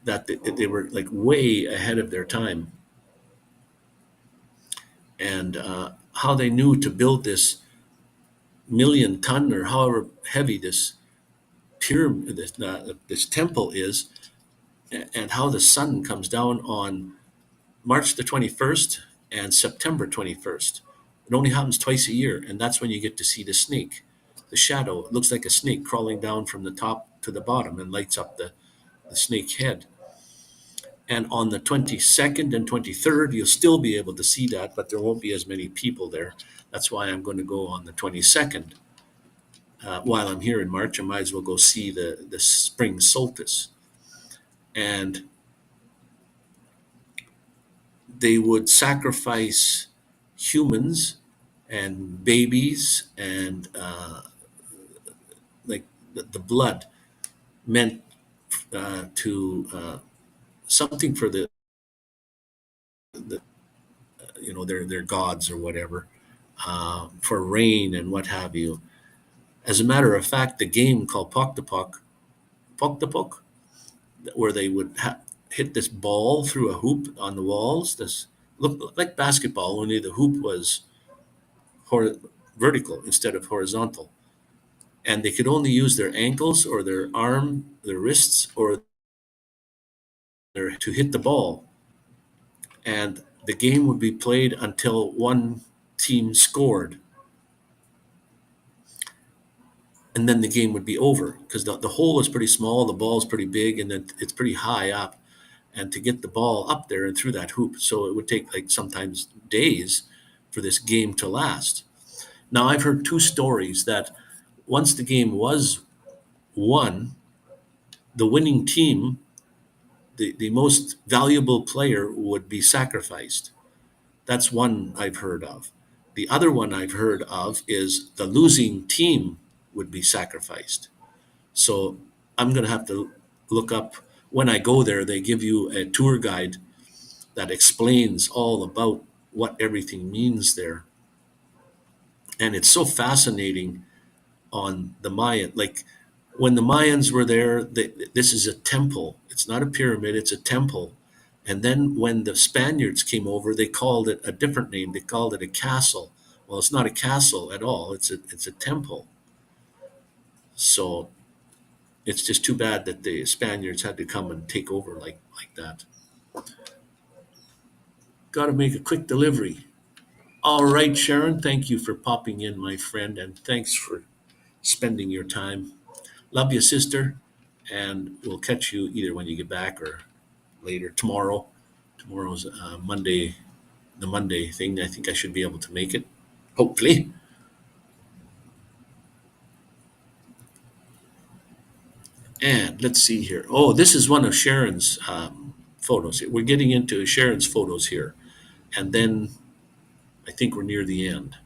that they were like way ahead of their time. And how they knew to build this million ton or however heavy this pyramid, this temple is, and how the sun comes down on March the 21st and September 21st. It only happens twice a year, and that's when you get to see the snake, the shadow. It looks like a snake crawling down from the top to the bottom and lights up the snake head. And on the 22nd and 23rd, you'll still be able to see that, but there won't be as many people there. That's why I'm going to go on the 22nd. While I'm here in March, I might as well go see the spring solstice. And they would sacrifice humans and babies, and like the blood meant to something for the their gods or whatever, for rain and what have you. As a matter of fact, the game called Pok, where they would hit this ball through a hoop on the walls. This looked like basketball, only the hoop was vertical instead of horizontal. And they could only use their ankles or their their wrists, or to hit the ball. And the game would be played until one team scored. And then the game would be over, because the hole is pretty small, the ball is pretty big, and then it's pretty high up. And to get the ball up there and through that hoop, so it would take like sometimes days for this game to last. Now, I've heard 2 stories that once the game was won, the winning team, the most valuable player would be sacrificed. That's one I've heard of. The other one I've heard of is the losing team would be sacrificed. So I'm going to have to look up, when I go there, they give you a tour guide that explains all about what everything means there. And it's so fascinating on the Mayan. Like when the Mayans were there, this is a temple. It's not a pyramid, it's a temple. And then when the Spaniards came over, they called it a different name. They called it a castle. Well, it's not a castle at all. It's a temple. So it's just too bad that the Spaniards had to come and take over like that. Got to make a quick delivery. All right, Sharon, thank you for popping in, my friend, and thanks for spending your time. Love you, sister, and we'll catch you either when you get back or later tomorrow. Tomorrow's Monday, the Monday thing. I think I should be able to make it, hopefully. And let's see here. Oh, this is one of Sharon's photos. We're getting into Sharon's photos here, and then I think we're near the end.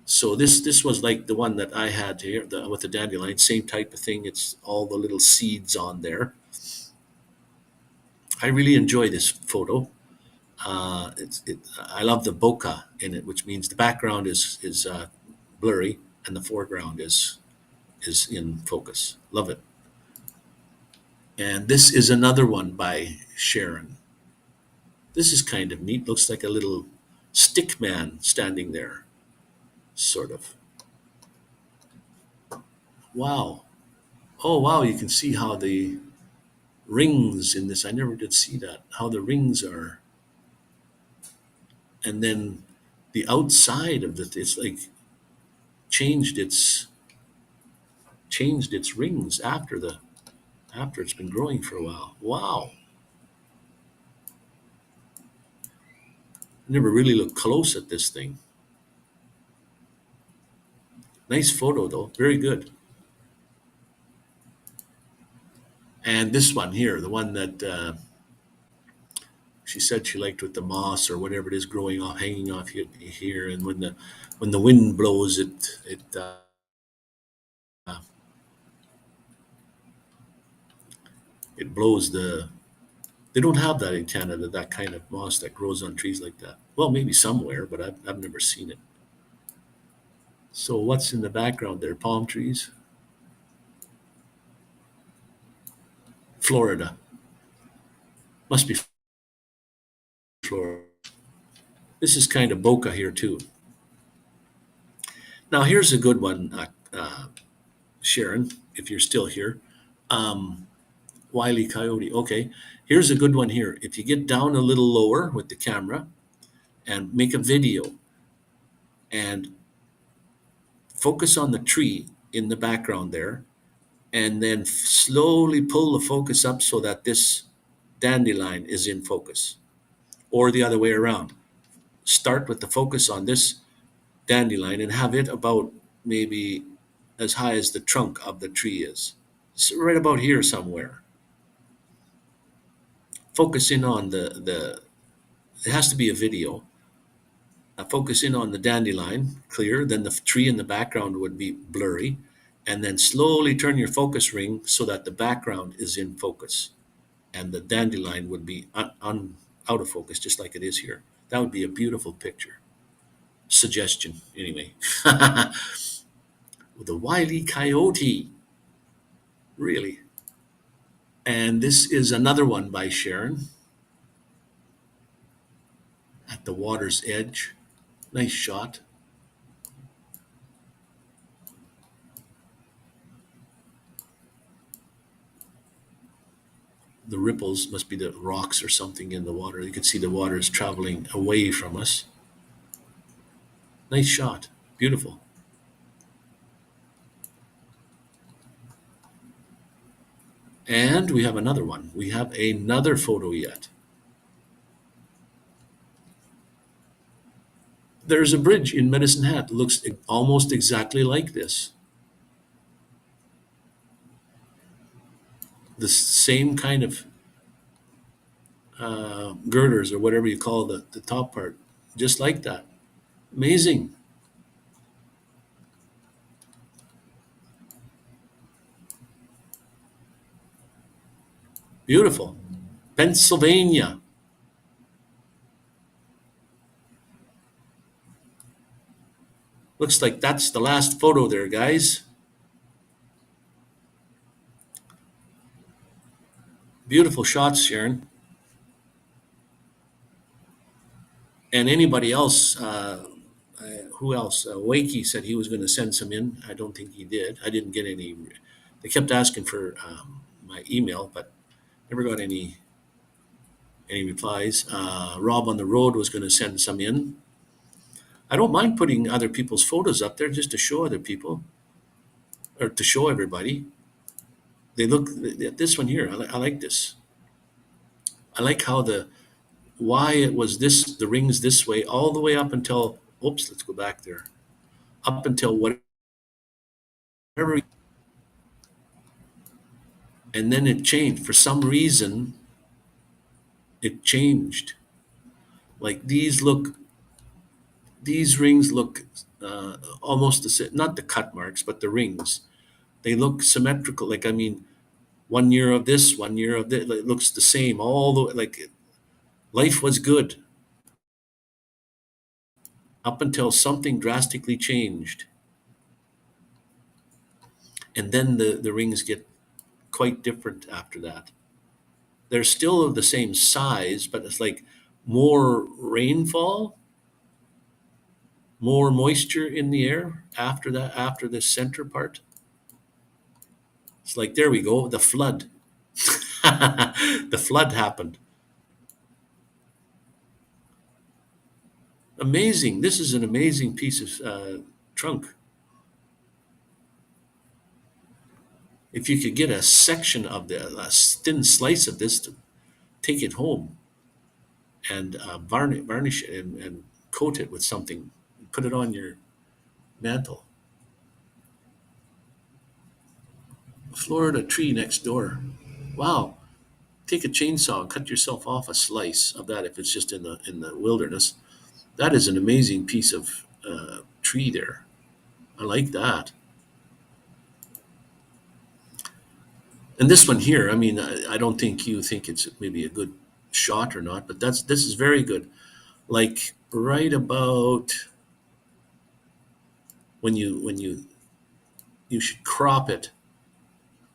So this was like the one that I had here with the dandelion, same type of thing. It's all the little seeds on there. I really enjoy this photo. I love the bokeh in it, which means the background is blurry and the foreground is in focus. Love it. And this is another one by Sharon. This is kind of neat. Looks like a little stick man standing there, sort of. Wow. Oh, wow. You can see how the rings in this, I never did see that, how the rings are. And then the outside of it's like changed its changed its rings after it's been growing for a while. Wow. Never really looked close at this thing. Nice photo though, very good. And this one here, the one that she said she liked with the moss or whatever it is growing off, hanging off here, and when the wind blows, it blows the. They don't have that in Canada, that kind of moss that grows on trees like that. Well, maybe somewhere, but I've never seen it. So what's in the background there? Palm trees. Florida. Must be Florida. This is kind of bokeh here too. Now here's a good one, Sharon, if you're still here. Um, Wile E. Coyote. Okay, here's a good one here. If you get down a little lower with the camera and make a video and focus on the tree in the background there, and then slowly pull the focus up so that this dandelion is in focus, or the other way around. Start with the focus on this dandelion and have it about maybe as high as the trunk of the tree is. So right about here somewhere. Focus in on the it has to be a video. Focus in on the dandelion, clear, then the tree in the background would be blurry, and then slowly turn your focus ring so that the background is in focus and the dandelion would be out of focus, just like it is here. That would be a beautiful picture. Suggestion, anyway. The Wile E. Coyote, really. And this is another one by Sharon at the water's edge. Nice shot. The ripples must be the rocks or something in the water. You can see the water is traveling away from us. Nice shot. Beautiful. And we have another one. We have another photo yet. There's a bridge in Medicine Hat. Looks almost exactly like this. The same kind of girders or whatever you call the top part, just like that. Amazing. Beautiful. Pennsylvania. Looks like that's the last photo there, guys. Beautiful shots, Sharon. And anybody else, who else? Wakey said he was going to send some in. I don't think he did. I didn't get any. They kept asking for my email, but never got any replies. Rob on the road was going to send some in. I don't mind putting other people's photos up there just to show other people or to show everybody. They look this one here. I like this. I like how why it was the rings this way all the way up until. Oops, let's go back there. Up until whatever, and then it changed for some reason. It changed. Like these rings look almost the same. Not the cut marks, but the rings. They look symmetrical. Like I mean, 1 year of this, 1 year of that. It looks the same all the way. Like life was good up until something drastically changed, and then the rings get quite different after that. They're still of the same size, but it's like more rainfall, more moisture in the air after that, after the center part. It's like, there we go, the flood. The flood happened. Amazing. This is an amazing piece of trunk. If you could get a section of a thin slice of this to take it home and varnish it and coat it with something, put it on your mantle. Florida tree next door. Wow. Take a chainsaw and cut yourself off a slice of that if it's just in the wilderness. That is an amazing piece of tree there. I like that. And this one here, I mean, I don't think you think it's maybe a good shot or not, but this is very good. Like right about when you should crop it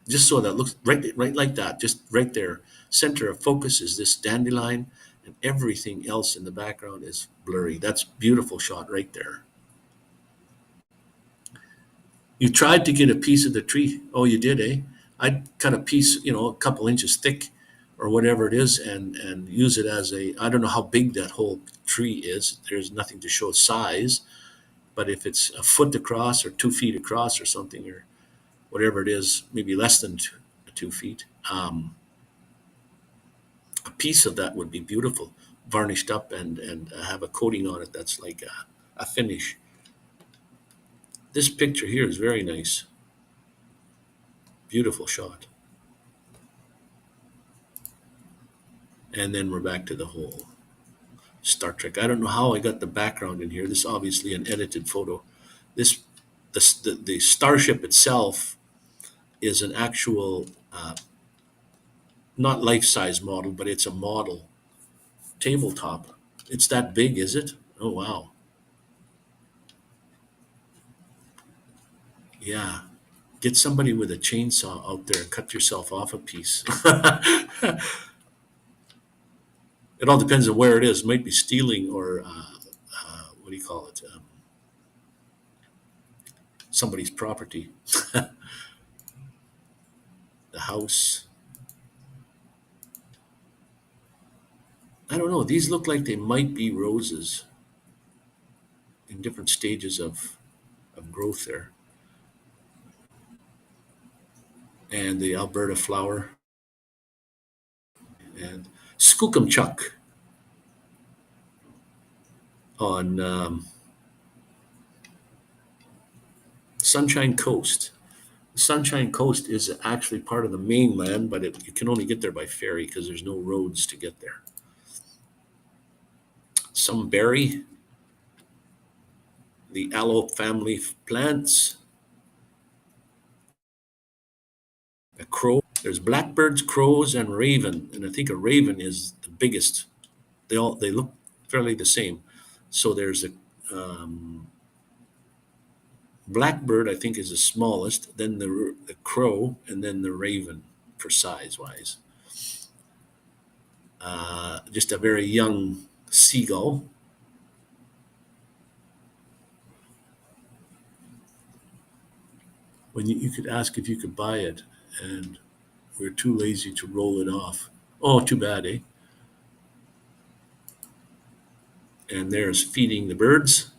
just so that looks right like that, just right there. Center of focus is this dandelion, and everything else in the background is blurry. That's beautiful shot right there. You tried to get a piece of the tree. Oh, you did, eh? I'd cut a piece, a couple inches thick or whatever it is, and use it as a. I don't know how big that whole tree is. There's nothing to show size, but if it's a foot across or 2 feet across or something, or whatever it is, maybe less than 2 feet, a piece of that would be beautiful, varnished up and have a coating on it that's like a finish. This picture here is very nice. Beautiful shot. And then we're back to the whole Star Trek. I don't know how I got the background in here. This is obviously an edited photo. This the starship itself is an actual not life-size model, but it's a model tabletop. It's that big, is it? Oh wow. Yeah. Get somebody with a chainsaw out there and cut yourself off a piece. It all depends on where it is. It might be stealing or what do you call it? Somebody's property. The house. I don't know. These look like they might be roses in different stages of growth there. And the Alberta flower and Skookumchuck on Sunshine Coast. Sunshine Coast is actually part of the mainland, but you can only get there by ferry because there's no roads to get there. Some berry, the aloe family of plants, a crow. There's blackbirds, crows, and raven, and I think a raven is the biggest. They look fairly the same. So there's a blackbird, I think, is the smallest, then the crow, and then the raven for size wise. just a very young seagull. When you could ask if you could buy it, and we're too lazy to roll it off. Oh, too bad, eh? And there's feeding the birds.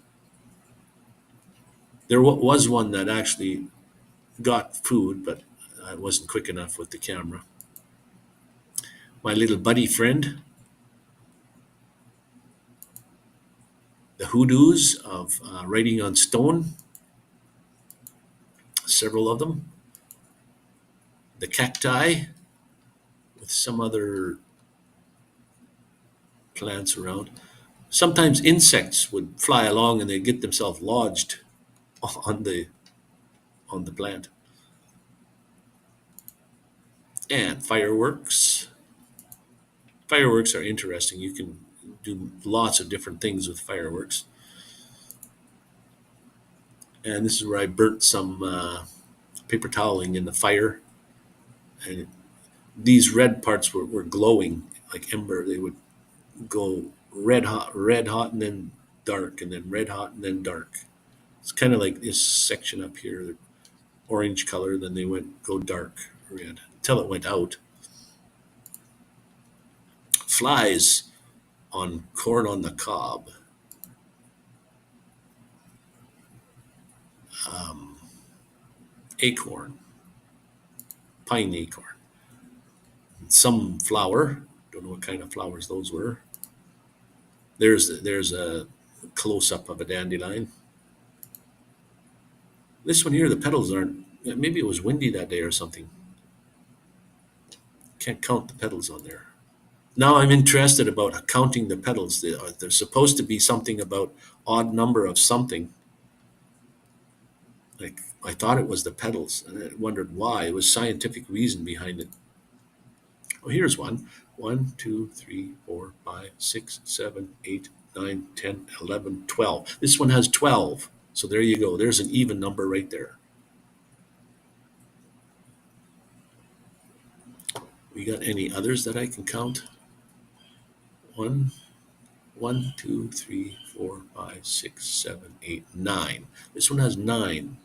There was one that actually got food, but I wasn't quick enough with the camera. My little buddy friend, the hoodoos of writing on stone, several of them. The cacti with some other plants around. Sometimes insects would fly along and they'd get themselves lodged on the plant. And fireworks. Fireworks are interesting. You can do lots of different things with fireworks. And this is where I burnt some paper toweling in the fire. And these red parts were glowing like ember. They would go red hot, and then dark, and then red hot, and then dark. It's kind of like this section up here, orange color, then they go dark red until it went out. Flies on corn on the cob. Acorn, pine acorn. Some flower, don't know what kind of flowers those were. There's a close-up of a dandelion. This one here, the petals aren't, maybe it was windy that day or something. Can't count the petals on there. Now I'm interested about counting the petals. There's supposed to be something about odd number of something. Like I thought it was the petals, and I wondered why. It was scientific reason behind it. Oh, here's one. 1, 2, 3, 4, 5, 6, 7, 8, 9, 10, 11, 12. This one has 12. So there you go. There's an even number right there. We got any others that I can count? 1, 2, 3, 4, 5, 6, 7, 8, 9. This one has 9.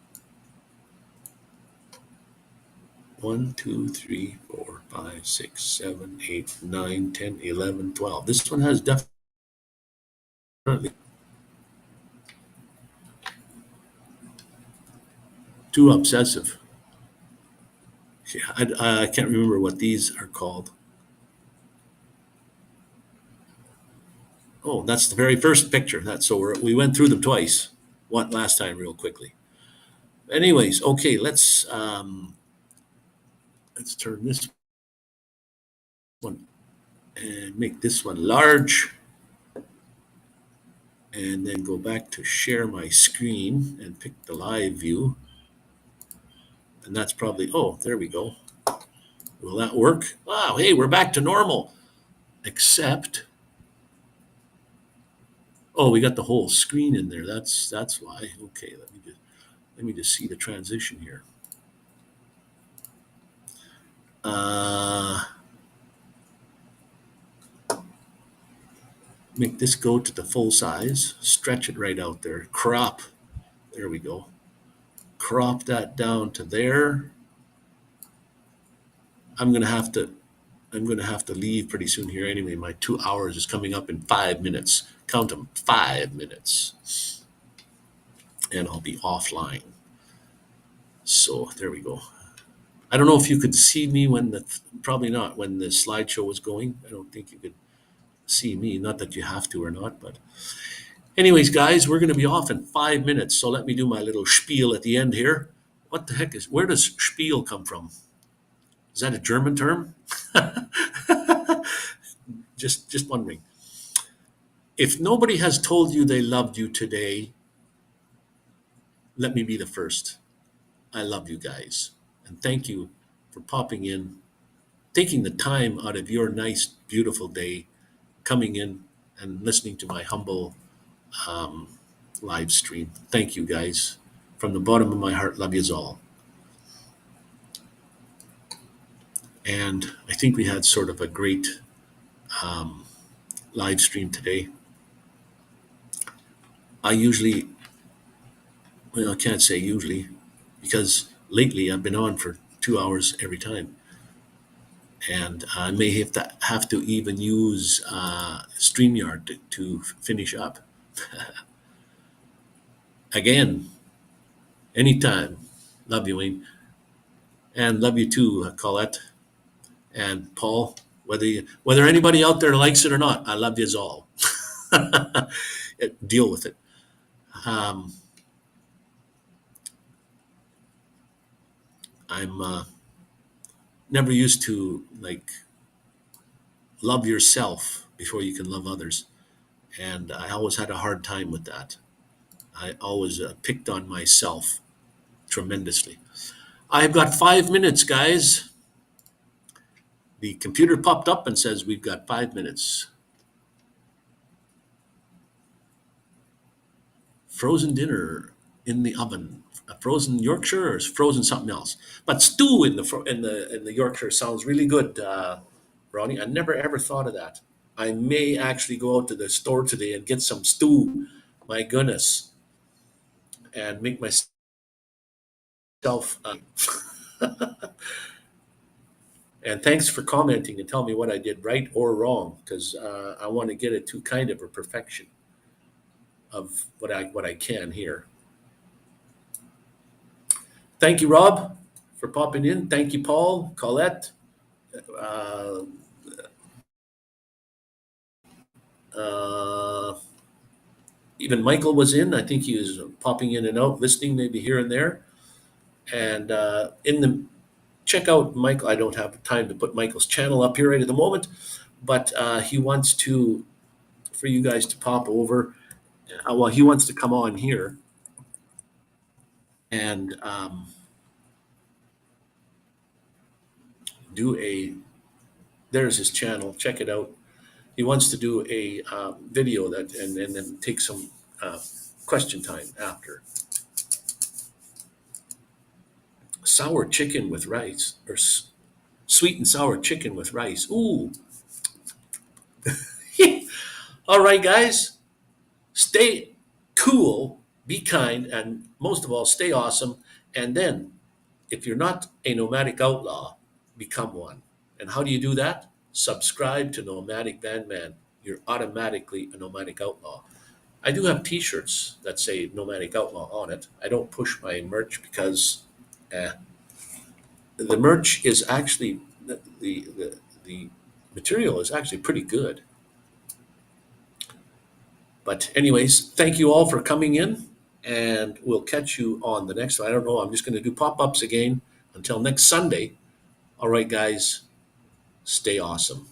1, 2, 3, 4, 5, 6, 7, 8, 9, 10, 11, 12. This one has definitely. Too obsessive. Yeah, I can't remember what these are called. Oh, that's the very first picture. We went through them twice. One last time, real quickly. Anyways, okay, let's turn this one and make this one large, and then go back to share my screen and pick the live view. And that's probably, oh, there we go. Will that work? Wow, hey, we're back to normal. Except, oh, we got the whole screen in there. That's why. Okay, let me just see the transition here. Make this go to the full size. Stretch it right out there. Crop. There we go. Crop that down to there. I'm gonna have to leave pretty soon here anyway. My 2 hours is coming up in 5 minutes. Count them, 5 minutes. And I'll be offline. So there we go. I don't know if you could see me probably not when the slideshow was going. I don't think you could see me. Not that you have to or not, but anyways, guys, we're going to be off in 5 minutes. So let me do my little spiel at the end here. What the heck where does spiel come from? Is that a German term? Just wondering. If nobody has told you they loved you today, let me be the first. I love you guys. And thank you for popping in, taking the time out of your nice, beautiful day, coming in and listening to my humble live stream. Thank you, guys. From the bottom of my heart, love yous all. And I think we had sort of a great live stream today. I usually, well, I can't say usually, because lately I've been on for 2 hours every time, and I may have to even use StreamYard to finish up. Again, anytime. Love you, Wayne, and love you too, Colette and Paul. Whether anybody out there likes it or not, I love yous all. Deal with it. Um, I'm never used to like love yourself before you can love others, and I always had a hard time with that. I always picked on myself tremendously. I've got 5 minutes, guys. The computer popped up and says we've got 5 minutes. Frozen dinner in the oven. A frozen Yorkshire or frozen something else. But stew in the Yorkshire sounds really good, Ronnie. I never ever thought of that. I may actually go out to the store today and get some stew. My goodness, and make myself. And thanks for commenting and tell me what I did right or wrong, because I want to get it to kind of a perfection of what I can here. Thank you, Rob, for popping in. Thank you, Paul, Colette. Uh, uh, Even Michael was in. I think he was popping in and out, listening maybe here and there. And in the check out Michael. I don't have time to put Michael's channel up here right at the moment, but he wants for you guys to pop over. Well, he wants to come on here and do there's his channel. Check it out. He wants to do a video and then take some question time after. Sour chicken with rice, or sweet and sour chicken with rice. Ooh. All right, guys. Stay cool, be kind, and most of all, stay awesome. And then, if you're not a nomadic outlaw, become one. And how do you do that? Subscribe to Nomadic Vanman. You're automatically a nomadic outlaw. I do have T-shirts that say Nomadic Outlaw on it. I don't push my merch because the merch is actually the material is actually pretty good. But anyways, thank you all for coming in, and we'll catch you on the next one. I don't know. I'm just going to do pop-ups again until next Sunday. All right, guys, stay awesome.